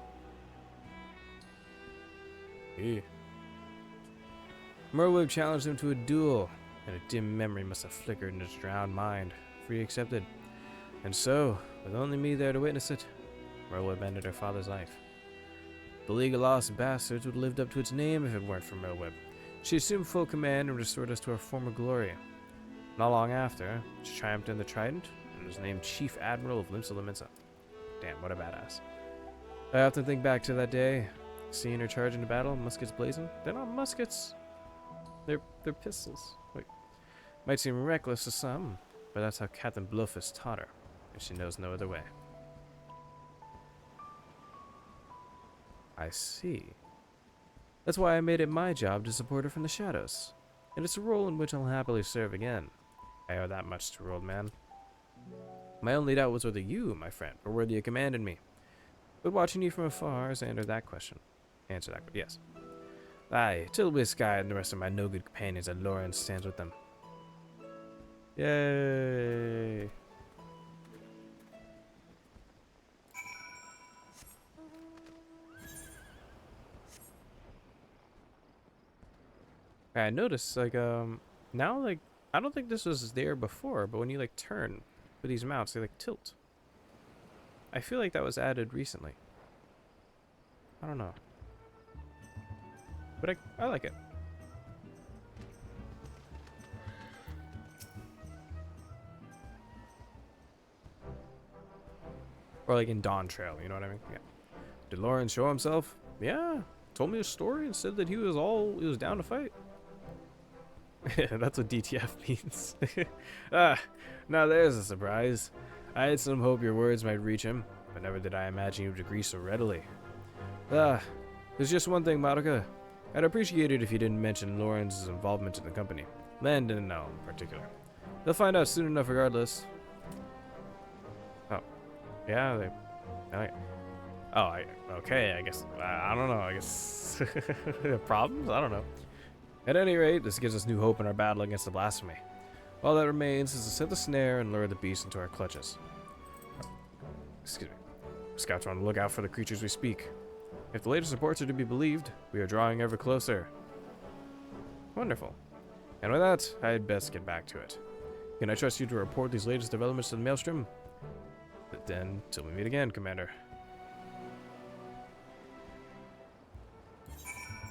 Merwib challenged him to a duel, and a dim memory must have flickered in his drowned mind, for he accepted. And so, with only me there to witness it, Merwib ended her father's life. The League of Lost Bastards would have lived up to its name if it weren't for Merwib. She assumed full command and restored us to our former glory. Not long after, she triumphed in the Trident and was named Chief Admiral of Limsa Lominsa. Damn, what a badass. I often think back to that day, seeing her charge into battle, muskets blazing. They're not muskets. They're pistols. Wait. Might seem reckless to some, but that's how Captain Blowfist taught her, and she knows no other way. I see. That's why I made it my job to support her from the shadows, and it's a role in which I'll happily serve again. I owe that much to her, old man. My only doubt was whether you, my friend, were worthy of commanding me. But watching you from afar has answered that question. Yes. Aye, Tilwysky and the rest of my no-good companions at Lawrence stands with them. Yay! I noticed, like, now, like, I don't think this was there before, but when you, like, turn with these mounts, they, like, tilt. I feel like that was added recently. I don't know. But I like it. Or like in Dawn Trail, you know what I mean? Yeah. Did Lawrence show himself? Yeah. Told me a story and said that he was down to fight. That's what DTF means. Now there's a surprise. I had some hope your words might reach him, but never did I imagine you would agree so readily. There's just one thing, Madoka. I'd appreciate it if you didn't mention Lawrence's involvement in the company. Len didn't know in particular. They'll find out soon enough regardless. Oh. Yeah, okay, I guess. I don't know, I guess. Problems? I don't know. At any rate, this gives us new hope in our battle against the blasphemy. All that remains is to set the snare and lure the beast into our clutches. Excuse me. Scouts are on the lookout for the creatures we speak. If the latest reports are to be believed, we are drawing ever closer. Wonderful. And with that, I'd best get back to it. Can I trust you to report these latest developments to the Maelstrom? But then, till we meet again, Commander.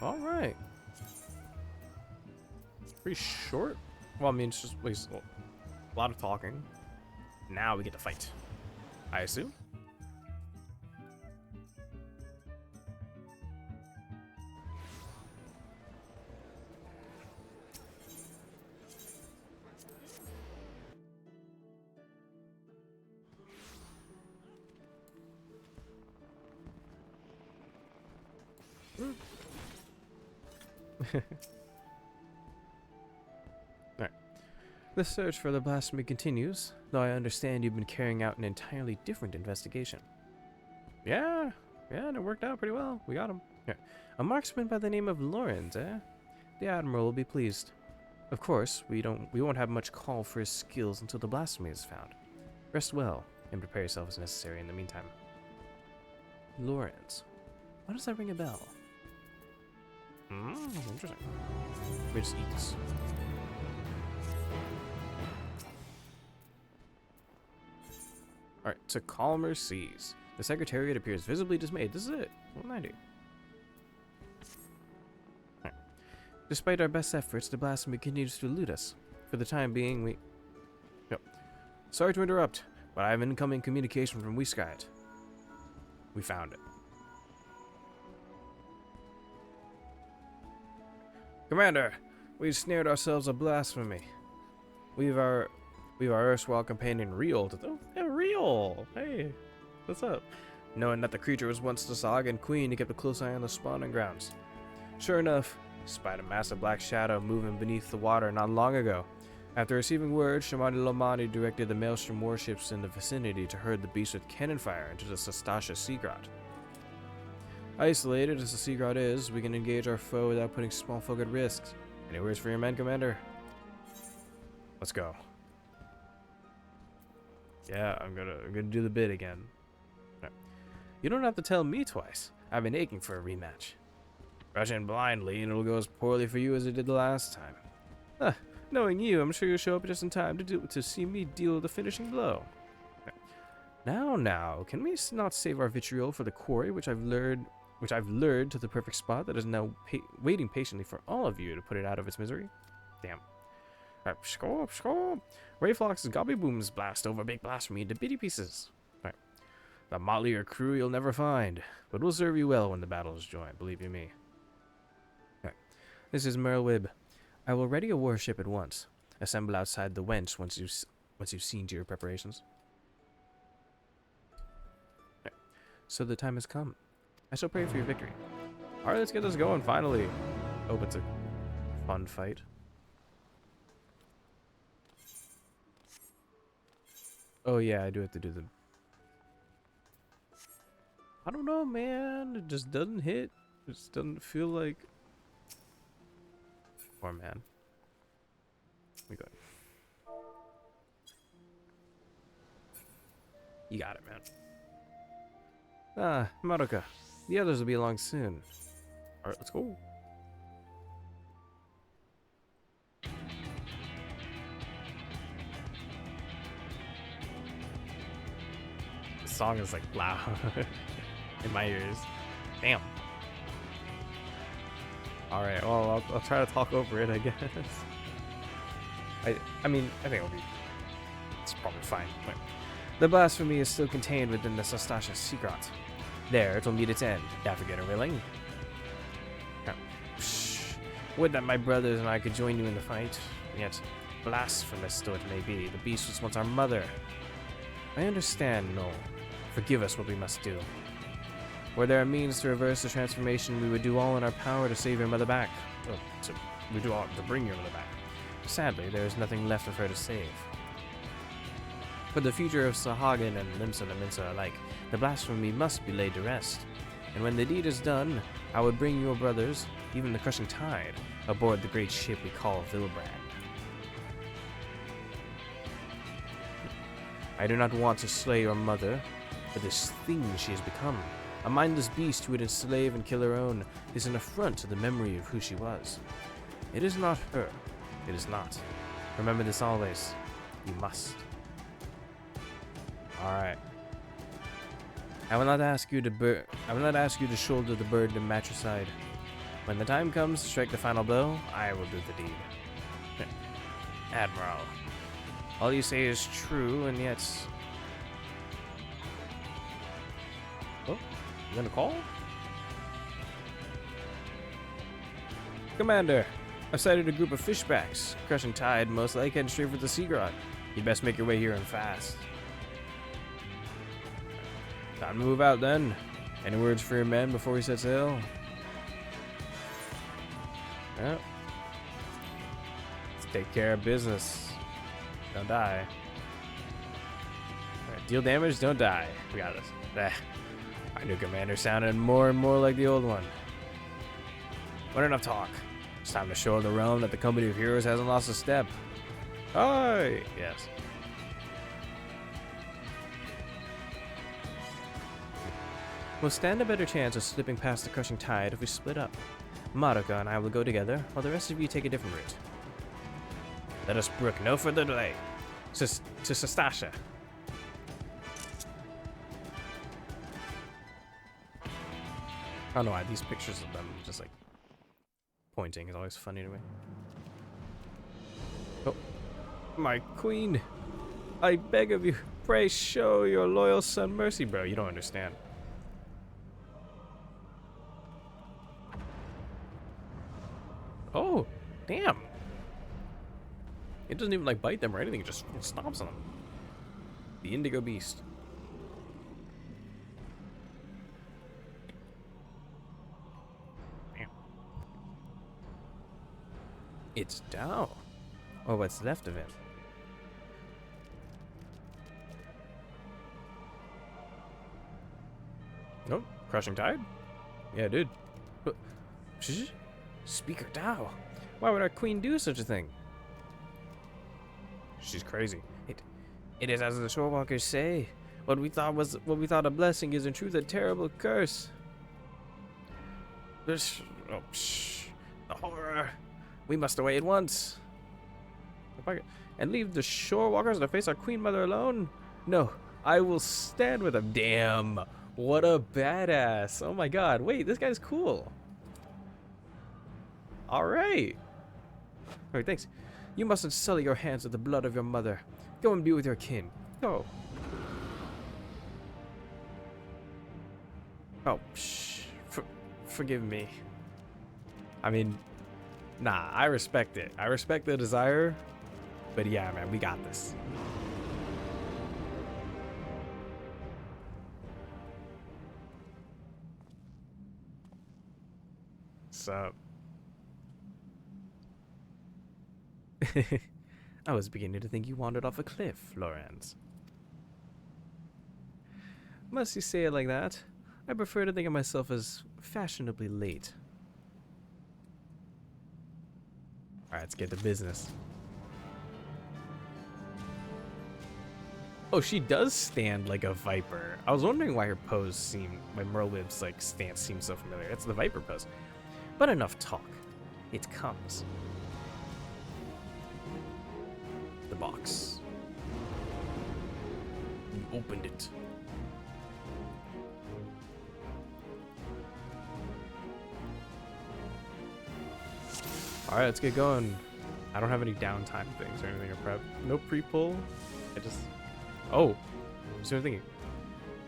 Alright. Pretty short. Well, I mean, it's just a lot of talking. Now we get to fight. I assume? Alright. The search for the blasphemy continues, though I understand you've been carrying out an entirely different investigation. Yeah, and it worked out pretty well. We got him. Here. A marksman by the name of Lawrence, eh? The Admiral will be pleased. Of course, we won't have much call for his skills until the blasphemy is found. Rest well, and prepare yourself as necessary in the meantime. Lawrence. Why does that ring a bell? Interesting. Let me just eat this. Alright, to calmer seas. The Secretariat appears visibly dismayed. This is it. 190. Alright. Despite our best efforts, the blasphemy continues to elude us. For the time being, we... Yep. Sorry to interrupt, but I have incoming communication from Wiskyte. We found it. Commander, we've snared ourselves a blasphemy. We've our erstwhile companion Real to Real! Hey, what's up? Knowing that the creature was once the Sahagan queen, he kept a close eye on the spawning grounds. Sure enough, he spied a massive black shadow moving beneath the water not long ago. After receiving word, Shamani Lomani directed the Maelstrom warships in the vicinity to herd the beast with cannon fire into the Sastasha Sea Grot. Isolated as the Sea Grot is, we can engage our foe without putting small folk at risk. Any words for your men, Commander? Let's go. Yeah, I'm gonna do the bid again. You don't have to tell me twice. I've been aching for a rematch. Rush in blindly and it'll go as poorly for you as it did the last time. Knowing you, I'm sure you'll show up just in time to see me deal the finishing blow. Now, can we not save our vitriol for the quarry, which I've lured to the perfect spot that is now waiting patiently for all of you to put it out of its misery? Damn. Alright, score. Rayflox's gobby booms blast over big blasphemy into bitty pieces. Alright. The motlier crew you'll never find, but will serve you well when the battle is joined, believe you me. Alright. This is Merlwib. I will ready a warship at once. Assemble outside the wench once you've seen to your preparations. Alright. So the time has come. I shall pray for your victory. Alright, let's get this going finally. Oh, it's a fun fight. Oh yeah, I do have to do the... I don't know, man. It just doesn't hit. It just doesn't feel like... Poor man. We go. You got it, man. Ah, Madoka. The others will be along soon. Alright, let's go. The song is like loud in my ears. Damn. Alright, well, I'll try to talk over it, I guess. I mean, I think it's probably fine. But the blasphemy is still contained within the Sastasha Sea Grot. There, it'll meet its end. Navigator willing. Would that my brothers and I could join you in the fight. Yet, blasphemous though it may be, the beast was once our mother. I understand, Noel. Forgive us what we must do. Were there a means to reverse the transformation, we would do all in our power to save your mother back. We do all to bring your mother back. Sadly, there is nothing left of her to save. For the future of Sahagan and Limsa and Minsa alike, the blasphemy must be laid to rest. And when the deed is done, I would bring your brothers, even the crushing tide, aboard the great ship we call Vilbrand. I do not want to slay your mother, but this thing she has become, a mindless beast who would enslave and kill her own, is an affront to the memory of who she was. It is not her. It is not. Remember this always. You must. Alright. I will not ask you to shoulder the burden of matricide. When the time comes to strike the final blow, I will do the deed. Admiral, all you say is true, and yet... Oh, you gonna call? Commander, I've sighted a group of fishbacks. Crushing tide, most likely heading straight for the Sea Grot. You'd best make your way here and fast. Time to move out then. Any words for your men before we set sail? Yeah. Let's take care of business. Don't die. Alright, deal damage, don't die. We got this. Our new commander sounded more and more like the old one. But enough talk. It's time to show the realm that the company of heroes hasn't lost a step. Aye! Yes. We'll stand a better chance of slipping past the crushing tide if we split up. Madoka and I will go together, while the rest of you take a different route. Let us brook no further delay. To Sastasha. I don't know why these pictures of them just like pointing is always funny to me. Oh, my queen! I beg of you, pray show your loyal son mercy, bro. You don't understand. Oh, Damn. It doesn't even like bite them or anything. It just stomps on them. The Indigo Beast. Damn. It's Dao. Or what's left of him. Nope. Crushing Tide? Yeah, dude. Speaker Dao. Why would our queen do such a thing? She's crazy. It is as the shorewalkers say. What we thought a blessing is in truth a terrible curse. The horror. We must away at once. And leave the shorewalkers to face our queen mother alone? No, I will stand with them. Damn. What a badass. Oh my god. Wait, this guy's cool. Alright. Alright, thanks. You mustn't sully your hands with the blood of your mother. Go and be with your kin. Go. Oh, forgive me. I mean, nah, I respect it. I respect the desire. But yeah, man, we got this. Sup? I was beginning to think you wandered off a cliff, Lorenz. Must you say it like that? I prefer to think of myself as fashionably late. Alright, let's get to business. Oh, she does stand like a viper. I was wondering why her pose seemed, why Merlib's like stance seemed so familiar. It's the viper pose. But enough talk. It comes. The box. You opened it. Alright, let's get going. I don't have any downtime things or anything to prep. No pre-pull. I just... Oh. So I'm thinking.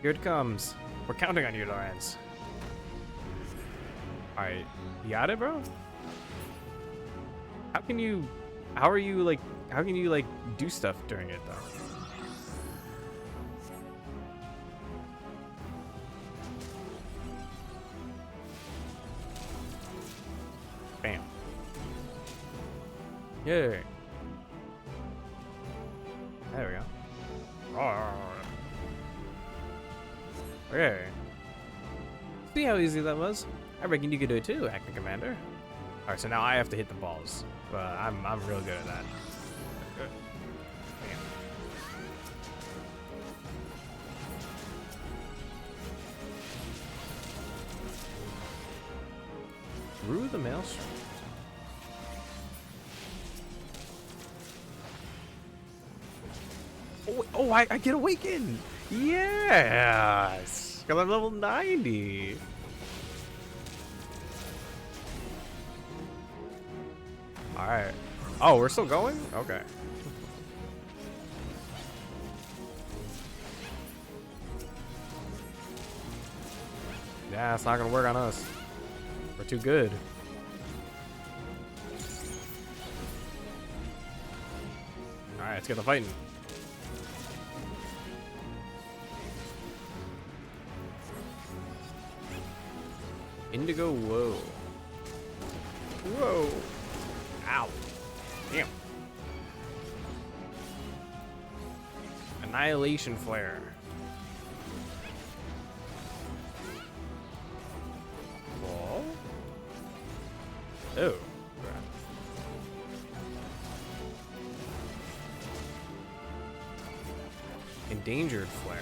Here it comes. We're counting on you, Lorenz. Alright. You got it, bro? How can you... How are you, like... How can you, like, do stuff during it, though? Bam. Yay. There we go. Okay. See how easy that was? I reckon you could do it too, Acting Commander. Alright, so now I have to hit the balls. But I'm real good at that. Good. Bam. Through the maelstrom. Oh, I get awakened! Yes! Because I'm level 90. Alright. Oh, we're still going? Okay. Yeah, it's not gonna work on us. We're too good. Alright, let's get the fighting. Indigo, whoa. Whoa. Ow. Damn. Annihilation Flare. Ball? Oh. Endangered Flare.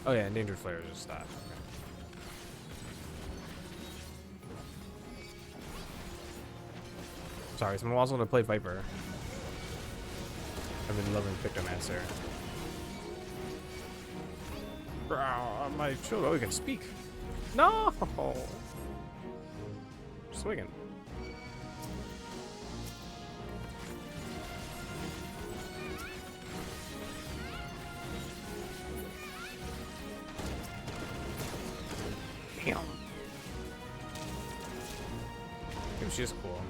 Oh yeah, endangered flare just stopped. Okay. Sorry, someone also want to play Viper. I've been loving Pictomancer. My shoulder, oh, we can speak. No! Swinging. Damn. Maybe she's cool.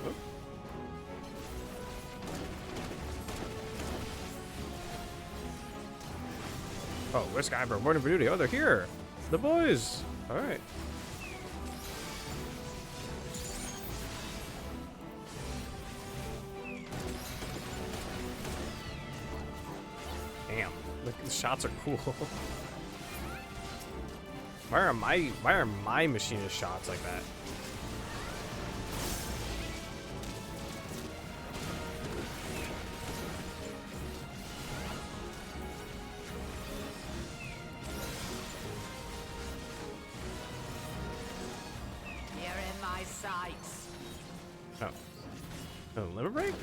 Oh. Oh, where's Skyber? Morning for duty. Oh, they're here. The boys. All right. Damn. Look, the shots are cool. Why are my machinist shots like that? You're in my sights. Oh. Oh, limit break?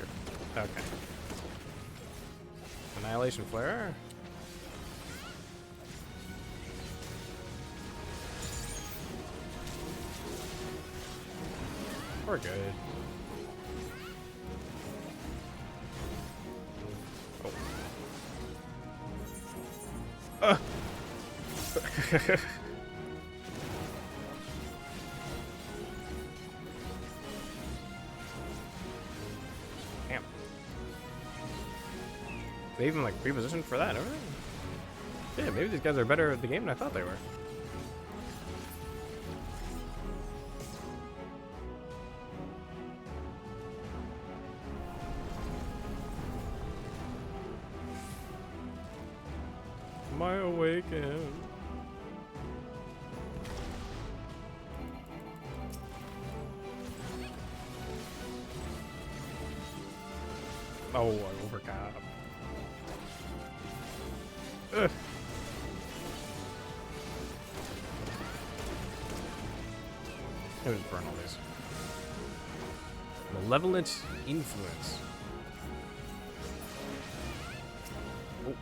Okay. Annihilation flare? We're good. Oh. Damn. They even like repositioned for that, alright? Yeah, maybe these guys are better at the game than I thought they were. Am I awakened? Oh, I overcap. Ugh. Let me just burn all these. Malevolent influence. Oh.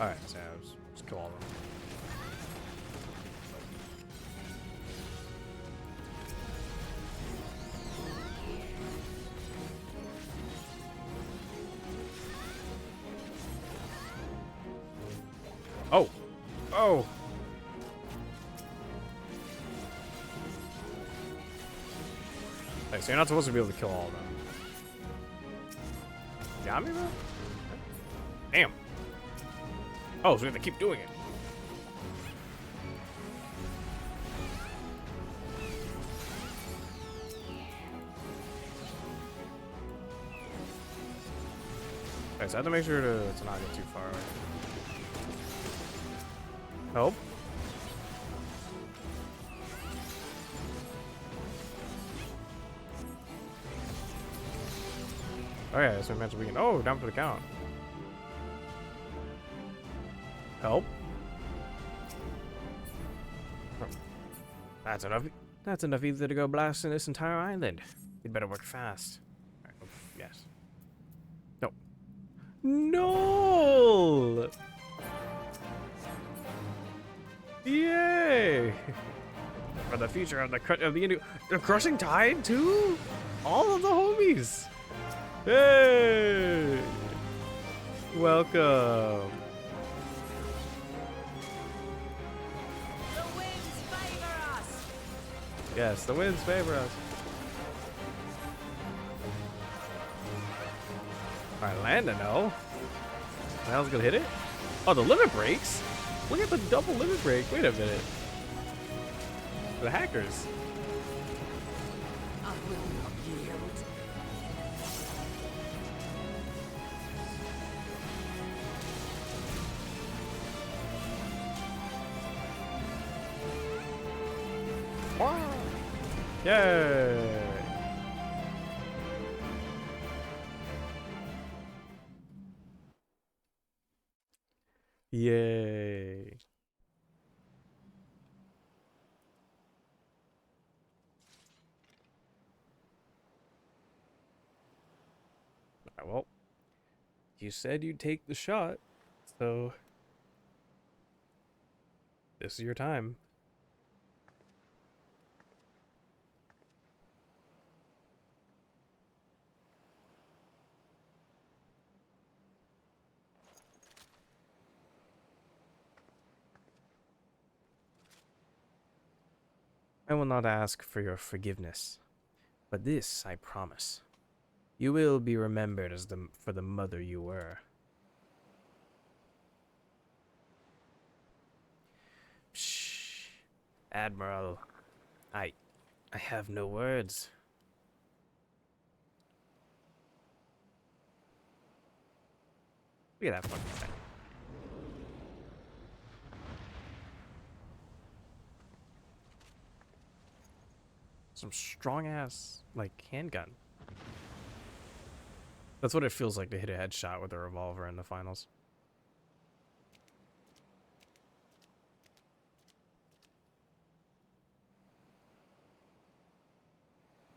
Alright, so let's kill all of them. Oh! Oh! Hey, so you're not supposed to be able to kill all of them. Got me, bro? Damn. Oh, so we have to keep doing it. Okay, so I have to make sure to not get too far away. Help. Oh yeah, so imagine we can. Oh, down for the count. Help. Oh. That's enough. That's enough either to go blasting this entire island. You'd better work fast. All right, oh, yes. No. No. Yay! For the future of the Indigo, the crushing tide too. All of the homies. Hey! Welcome. The winds favor us. Yes, the winds favor us. Alright, Landa, no. The hell's gonna hit it? Oh, the limit breaks? Look at the double limit break. Wait a minute. The hackers. I will not yield. Yay! Yay! You said you'd take the shot, so this is your time. I will not ask for your forgiveness, but this I promise. You will be remembered as for the mother you were. Shh. Admiral, I have no words. Look at that fucking thing. Some strong ass, like, handgun. That's what it feels like to hit a headshot with a revolver in the finals.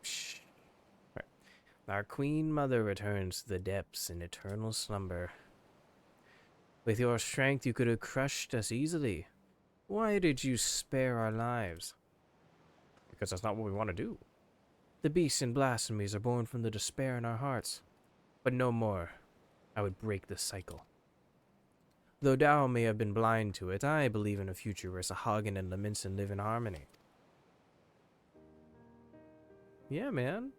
Shh. Right. Our Queen Mother returns to the depths in eternal slumber. With your strength, you could have crushed us easily. Why did you spare our lives? Because that's not what we want to do. The beasts and blasphemies are born from the despair in our hearts. But no more. I would break the cycle. Though Tao may have been blind to it, I believe in a future where Sahagin and Leminson live in harmony. Yeah, man.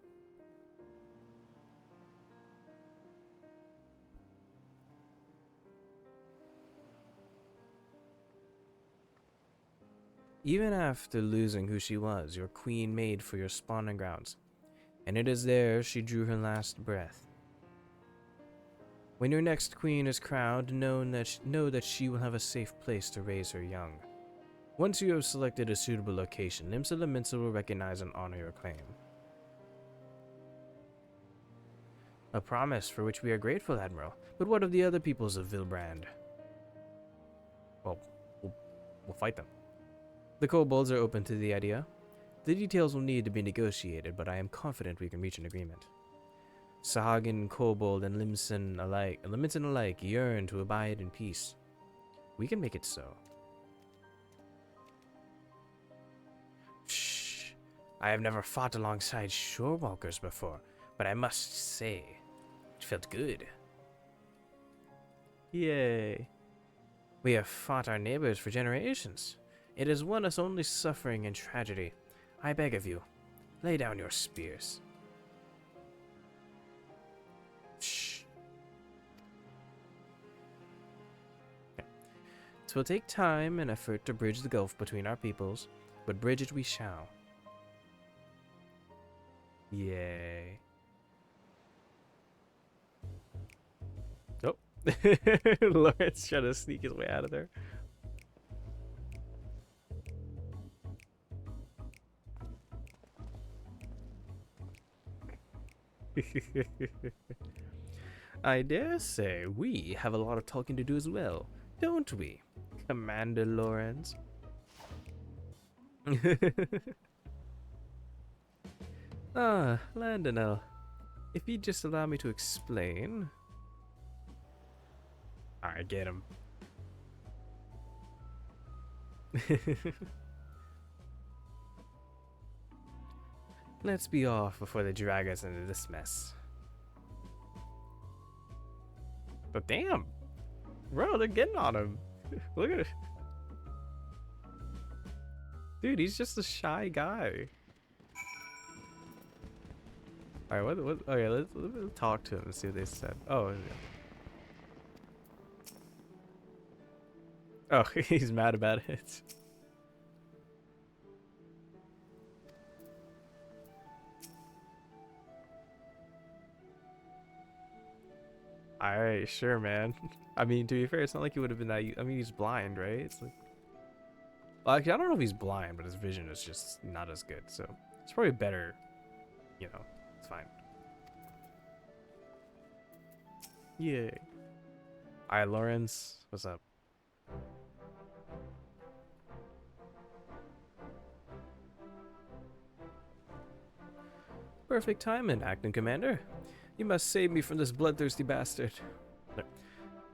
Even after losing who she was, your queen made for your spawning grounds, and it is there she drew her last breath. When your next queen is crowned, know that she will have a safe place to raise her young. Once you have selected a suitable location, Limsa Leminsa will recognize and honor your claim. A promise for which we are grateful, Admiral. But what of the other peoples of Vilbrand? Well, we'll fight them. The kobolds are open to the idea. The details will need to be negotiated, but I am confident we can reach an agreement. Sahagin, Kobold, and Limson alike yearn to abide in peace. We can make it so. Shh. I have never fought alongside shorewalkers before, but I must say, it felt good. Yay. We have fought our neighbors for generations. It has won us only suffering and tragedy. I beg of you, lay down your spears. Shh. Okay. It will take time and effort to bridge the gulf between our peoples, but bridge it we shall. Yay. Oh. Lawrence trying to sneak his way out of there. I dare say we have a lot of talking to do as well, don't we, Commander Lawrence? Ah, Landonel, if you'd just allow me to explain. Alright, get him. Let's be off before they drag us into this mess. But damn, bro, they're getting on him. Look at it. Dude, he's just a shy guy. Alright, what? Okay, let's talk to him and see what they said. Oh, yeah. Oh, he's mad about it. Alright, sure, man. I mean, to be fair, it's not like he would have been that. I mean, he's blind, right? It's like. Well, actually, I don't know if he's blind, but his vision is just not as good. So it's probably better. You know, it's fine. Yay. Alright, Lawrence, what's up? Perfect timing, Acting Commander. You must save me from this bloodthirsty bastard.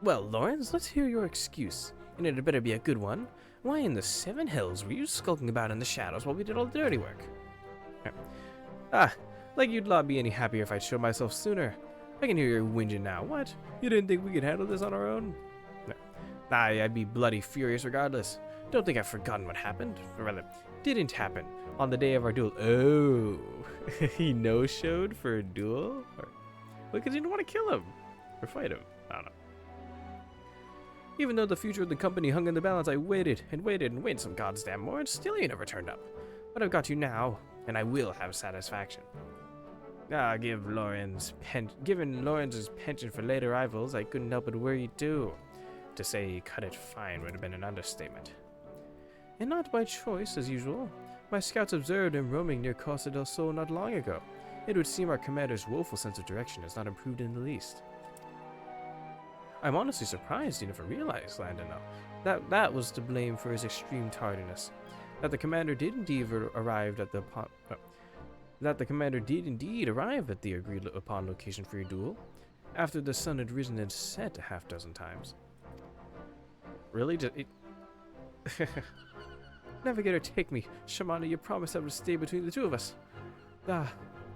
Well, Lawrence, let's hear your excuse. And it had better be a good one. Why in the seven hells were you skulking about in the shadows while we did all the dirty work? Ah, like you'd not be any happier if I'd showed myself sooner. I can hear you whinging now. What? You didn't think we could handle this on our own? No. I'd be bloody furious regardless. Don't think I've forgotten what happened. Or rather, didn't happen on the day of our duel. Oh, he no-showed for a duel? Or, well, because you didn't want to kill him. Or fight him. I don't know. Even though the future of the company hung in the balance, I waited and waited and waited some goddamn more, and still you never turned up. But I've got you now, and I will have satisfaction. Given Lawrence's penchant for late arrivals, I couldn't help but worry too. To say he cut it fine would have been an understatement. And not by choice, as usual. My scouts observed him roaming near Costa del Sol not long ago. It would seem our commander's woeful sense of direction has not improved in the least. I'm honestly surprised you never realized, Landon, that was to blame for his extreme tardiness. That the commander did indeed arrive at the agreed upon location for your duel, after the sun had risen and set a half dozen times. Really? Navigator, take me. Shamana, you promised I would stay between the two of us.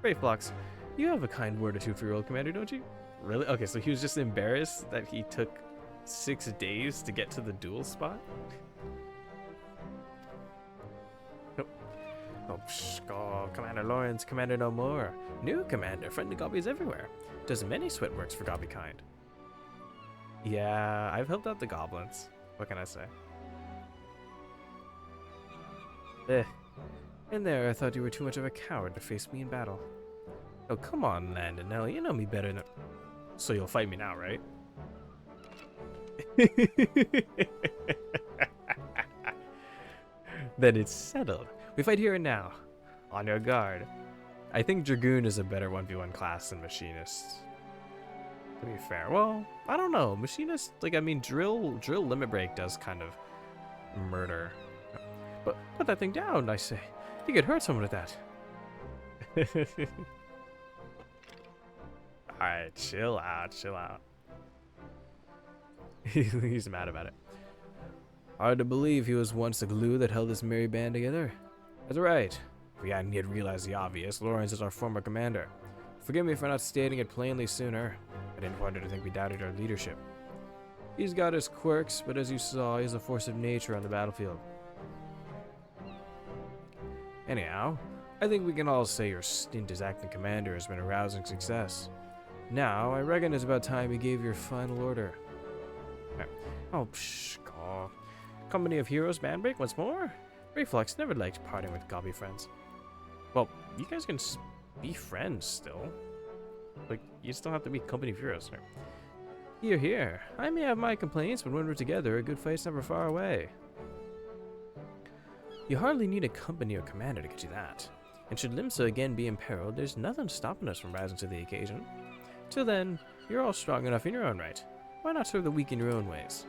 Brave Blocks, you have a kind word or two for your old commander, don't you? Really? Okay, so he was just embarrassed that he took 6 days to get to the duel spot? Nope. Oh, Commander Lawrence, Commander no more. New commander, friendly gobbies everywhere. Does many sweat works for gobby kind. Yeah, I've helped out the goblins. What can I say? And there, I thought you were too much of a coward to face me in battle. Oh, come on, Landon. Now, you know me better than... So you'll fight me now, right? Then it's settled. We fight here and now. On your guard. I think Dragoon is a better 1v1 class than Machinist. To be fair. Well, I don't know. Machinist, like, I mean, Drill Limit Break does kind of murder. But put that thing down, I say. You could hurt someone with that. Alright, chill out. He's mad about it. Hard to believe he was once the glue that held this merry band together. That's right. If we hadn't yet realized the obvious, Lawrence is our former commander. Forgive me for not stating it plainly sooner. I didn't want her to think we doubted our leadership. He's got his quirks, but as you saw, he's a force of nature on the battlefield. Anyhow, I think we can all say your stint as acting commander has been a rousing success. Now, I reckon it's about time you gave your final order. Oh, Company of Heroes band break once more? Reflux never liked parting with gobby friends. Well, you guys can be friends still. Like, you still have to be Company of Heroes. Right? Here. I may have my complaints, but when we're together, a good fight's never far away. You hardly need a company or commander to get you that. And should Limsa again be imperiled, there's nothing stopping us from rising to the occasion. Till then, you're all strong enough in your own right. Why not serve the weak in your own ways?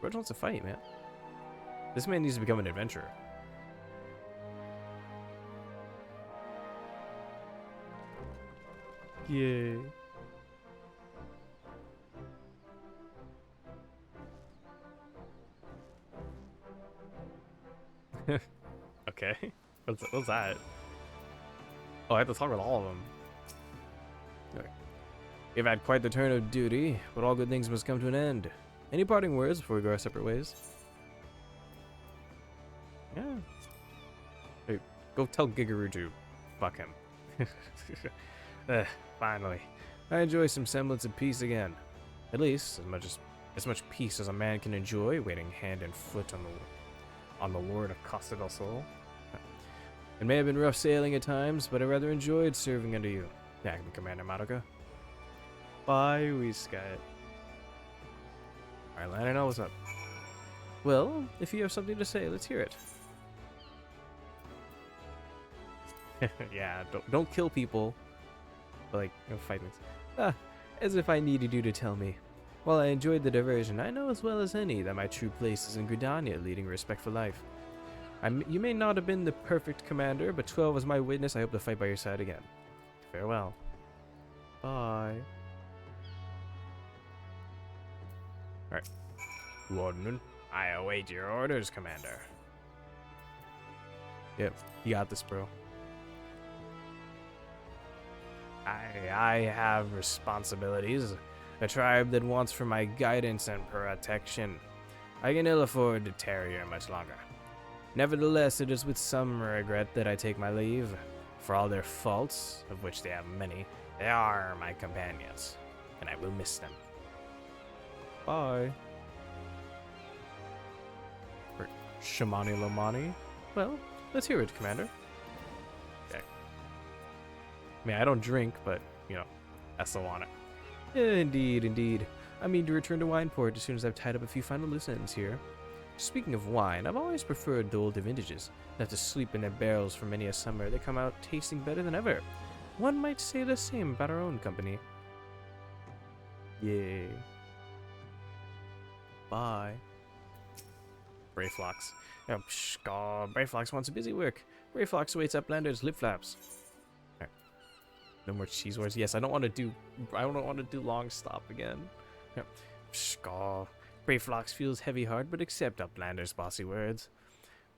George wants to fight, man. This man needs to become an adventurer. Yay. Okay. What's that? Oh, I have to talk with all of them. Okay. You've had quite the turn of duty, but all good things must come to an end. Any parting words before we go our separate ways? Yeah. Hey, go tell Gigaroo to fuck him. Finally. I enjoy some semblance of peace again. At least, as much peace as a man can enjoy, waiting hand and foot on the Lord of Costa del Sol. It may have been rough sailing at times, but I rather enjoyed serving under you. Yeah, Commander Madoka. Bye, Whiskite. Alright, Landon, what's up? Well, if you have something to say, let's hear it. Yeah, don't kill people. But, like, fight me. As if I needed you to tell me. While I enjoyed the diversion, I know as well as any that my true place is in Gridania, leading a respectful life. You may not have been the perfect commander, but 12 is my witness. I hope to fight by your side again. Farewell. Bye. Alright. Warden, I await your orders, Commander. Yep, you got this, bro. I have responsibilities. A tribe that wants for my guidance and protection. I can ill afford to tarry here much longer. Nevertheless, it is with some regret that I take my leave. For all their faults, of which they have many, they are my companions, and I will miss them. Bye. Or Shamani Lomani? Well, let's hear it, Commander. Okay. I mean, I don't drink, but, you know, I still want it. Indeed, indeed. I mean to return to Wineport as soon as I've tied up a few final loose ends here. Speaking of wine, I've always preferred the older vintages. That to sleep in their barrels for many a summer, they come out tasting better than ever. One might say the same about our own company. Yay. Bye. Brayflox. Oh, Brayflox wants a busy work. Brayflox waits Uplander's lip flaps. Alright. No more cheese wars. Yes, I don't want to do long stop again. Yep. Brayflox feels heavy heart, but accept Uplander's bossy words.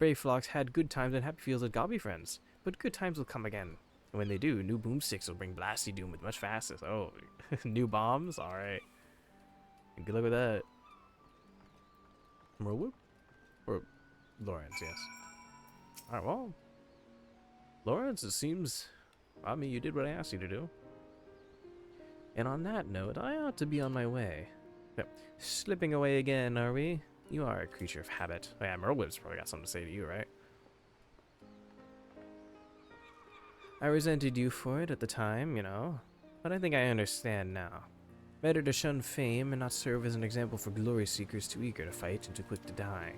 Brayflox had good times and happy feels at Gobby friends, but good times will come again. And when they do, new boomsticks will bring Blasty Doom with much fastness. Oh, new bombs? Alright. Good luck with that. Merwhoop? Or Lawrence, yes. Alright, well. Lawrence, it seems... I mean, you did what I asked you to do. And on that note, I ought to be on my way. Yep. Slipping away again, are we? You are a creature of habit. Oh yeah, Merwhoop's probably got something to say to you, right? I resented you for it at the time, you know. But I think I understand now. Better to shun fame and not serve as an example for glory seekers too eager to fight and too quick to die.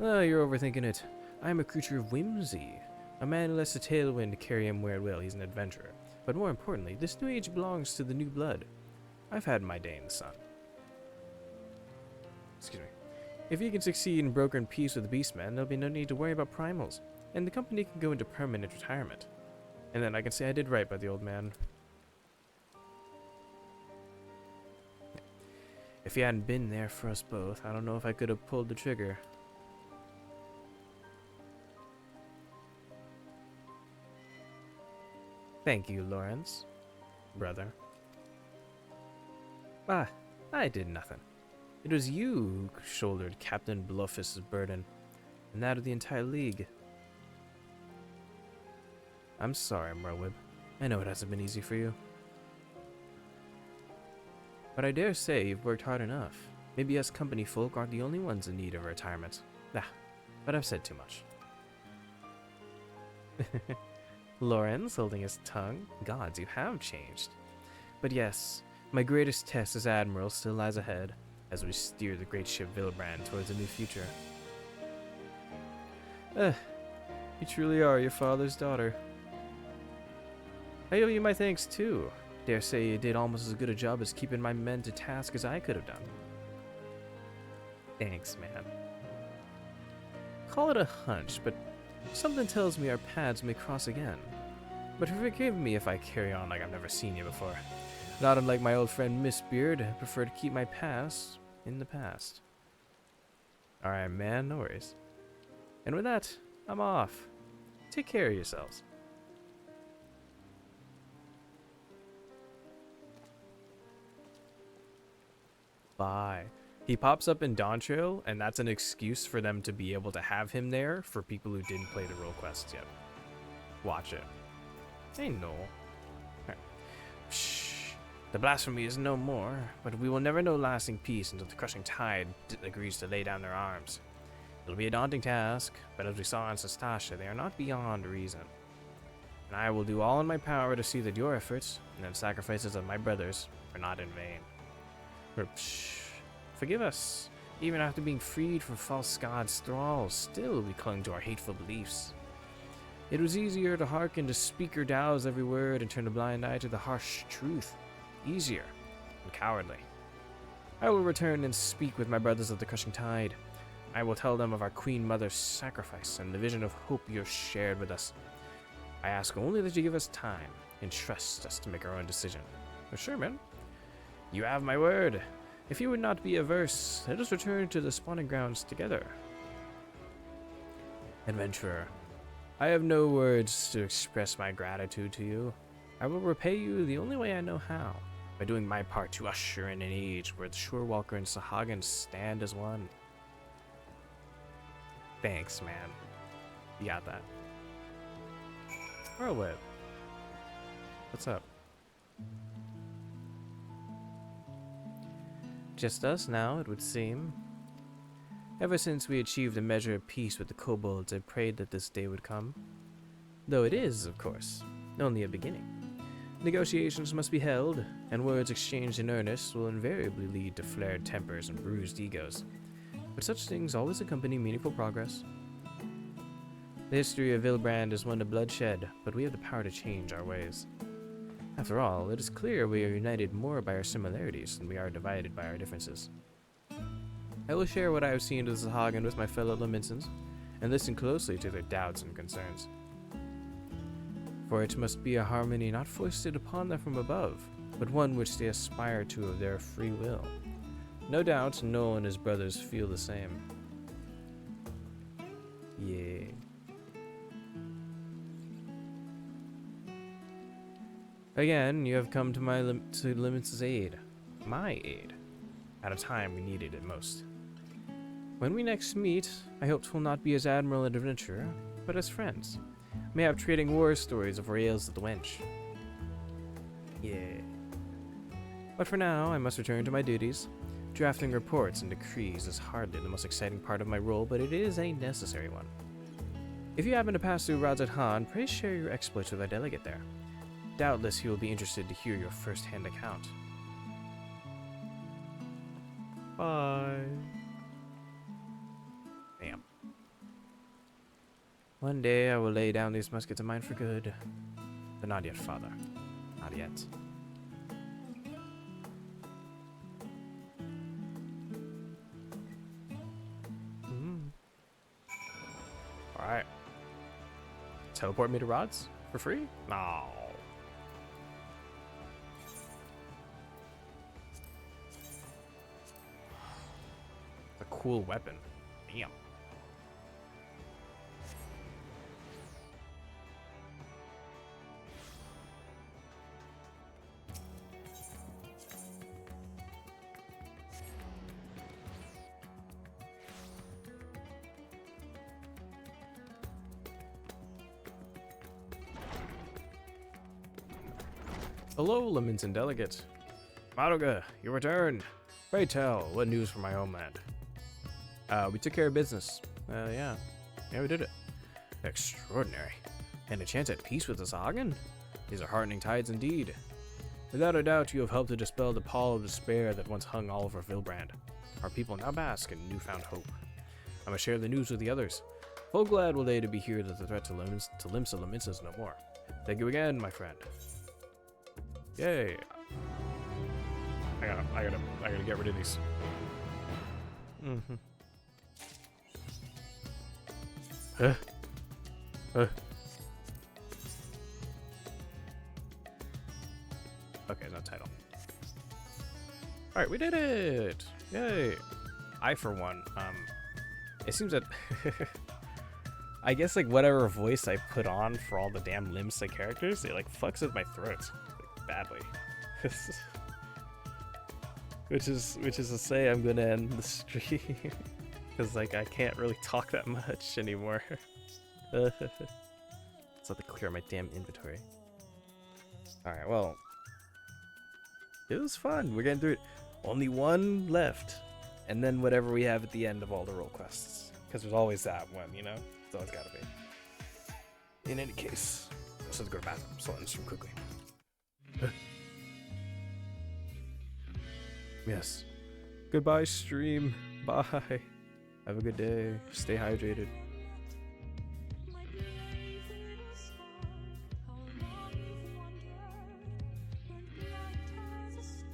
Oh, you're overthinking it. I am a creature of whimsy. A man who lets a tailwind carry him where it will. He's an adventurer. But more importantly, this new age belongs to the new blood. I've had my day in the sun. Excuse me. If you can succeed in brokering peace with the Beastmen, there'll be no need to worry about primals, and the company can go into permanent retirement. And then I can say I did right by the old man. If he hadn't been there for us both, I don't know if I could have pulled the trigger. Thank you, Lawrence. Brother. Ah, I did nothing. It was you who shouldered Captain Bluffus's burden, and that of the entire league. I'm sorry, Merwib. I know it hasn't been easy for you. But I dare say you've worked hard enough. Maybe us company folk aren't the only ones in need of retirement. Ah, but I've said too much. Lawrence, holding his tongue. Gods, you have changed. But yes, my greatest test as Admiral still lies ahead, as we steer the great ship Vilbrand towards a new future. You truly are your father's daughter. I owe you my thanks too. Dare say you did almost as good a job as keeping my men to task as I could have done. Thanks, man. Call it a hunch, but something tells me our paths may cross again. But forgive me if I carry on like I've never seen you before. Not unlike my old friend Mistbeard, I prefer to keep my past in the past. Alright, man, no worries. And with that, I'm off. Take care of yourselves. Bye. He pops up in Dawn Trail, and that's an excuse for them to be able to have him there for people who didn't play the role quests yet. Watch it. I know. Right. Shh. The blasphemy is no more, but we will never know lasting peace until the crushing tide agrees to lay down their arms. It'll be a daunting task, but as we saw in Sastasha, they are not beyond reason. And I will do all in my power to see that your efforts, and the sacrifices of my brothers, are not in vain. Forgive us. Even after being freed from false gods' thralls, still we clung to our hateful beliefs. It was easier to hearken to Speaker Dow's every word and turn a blind eye to the harsh truth. Easier and cowardly. I will return and speak with my brothers of the Crushing Tide. I will tell them of our Queen Mother's sacrifice and the vision of hope you have shared with us. I ask only that you give us time and trust us to make our own decision. For sure, man. You have my word. If you would not be averse, let us return to the spawning grounds together. Adventurer, I have no words to express my gratitude to you. I will repay you the only way I know how, by doing my part to usher in an age where the Shorewalker and Sahagin stand as one. Thanks, man. You got that. Whirlwind. What's up? Just us now, it would seem. Ever since we achieved a measure of peace with the kobolds, I prayed that this day would come. Though it is, of course, only a beginning. Negotiations must be held, and words exchanged in earnest will invariably lead to flared tempers and bruised egos. But such things always accompany meaningful progress. The history of Vilbrand is one of bloodshed, but we have the power to change our ways. After all, it is clear we are united more by our similarities than we are divided by our differences. I will share what I have seen of the Sahagin with my fellow Laminsons, and listen closely to their doubts and concerns. For it must be a harmony not foisted upon them from above, but one which they aspire to of their free will. No doubt Noel and his brothers feel the same. Yeah. Again, you have come to Limits' aid. My aid. At a time we needed it most. When we next meet, I hope 'twill not be as Admiral and Adventurer, but as friends. Mayhap trading war stories of Rails of the Wench. Yeah. But for now, I must return to my duties. Drafting reports and decrees is hardly the most exciting part of my role, but it is a necessary one. If you happen to pass through Radzat Han, pray share your exploits with our delegate there. Doubtless he will be interested to hear your first-hand account. Bye. Damn. One day I will lay down these muskets of mine for good. But not yet, father. Not yet. Alright. Teleport me to Rods? For free? No. A cool weapon. Damn. Hello, Lemons and Delegate. Madoga, you returned. Pray tell, what news from my homeland? We took care of business. Yeah, we did it. Extraordinary. And a chance at peace with the Sahagin? These are heartening tides indeed. Without a doubt, you have helped to dispel the pall of despair that once hung all over Vilbrand. Our people now bask in newfound hope. I must share the news with the others. Full glad will they to be here that the threat to Limsa Laments is no more. Thank you again, my friend. Yay! I gotta get rid of these. Okay, no title. Alright, we did it! Yay! I, for one, it seems that I guess like whatever voice I put on for all the damn Limsa characters, it like fucks with my throat. Badly. which is to say I'm gonna end the stream because like I can't really talk that much anymore. Let's have to clear my damn inventory. Alright, well, it was fun. We're getting through it. Only one left, and then whatever we have at the end of all the role quests, because there's always that one, you know. It's always gotta be. In any case, let's go to the bathroom. So I'll end the stream quickly. Yes. Goodbye, stream. Bye. Have a good day. Stay hydrated.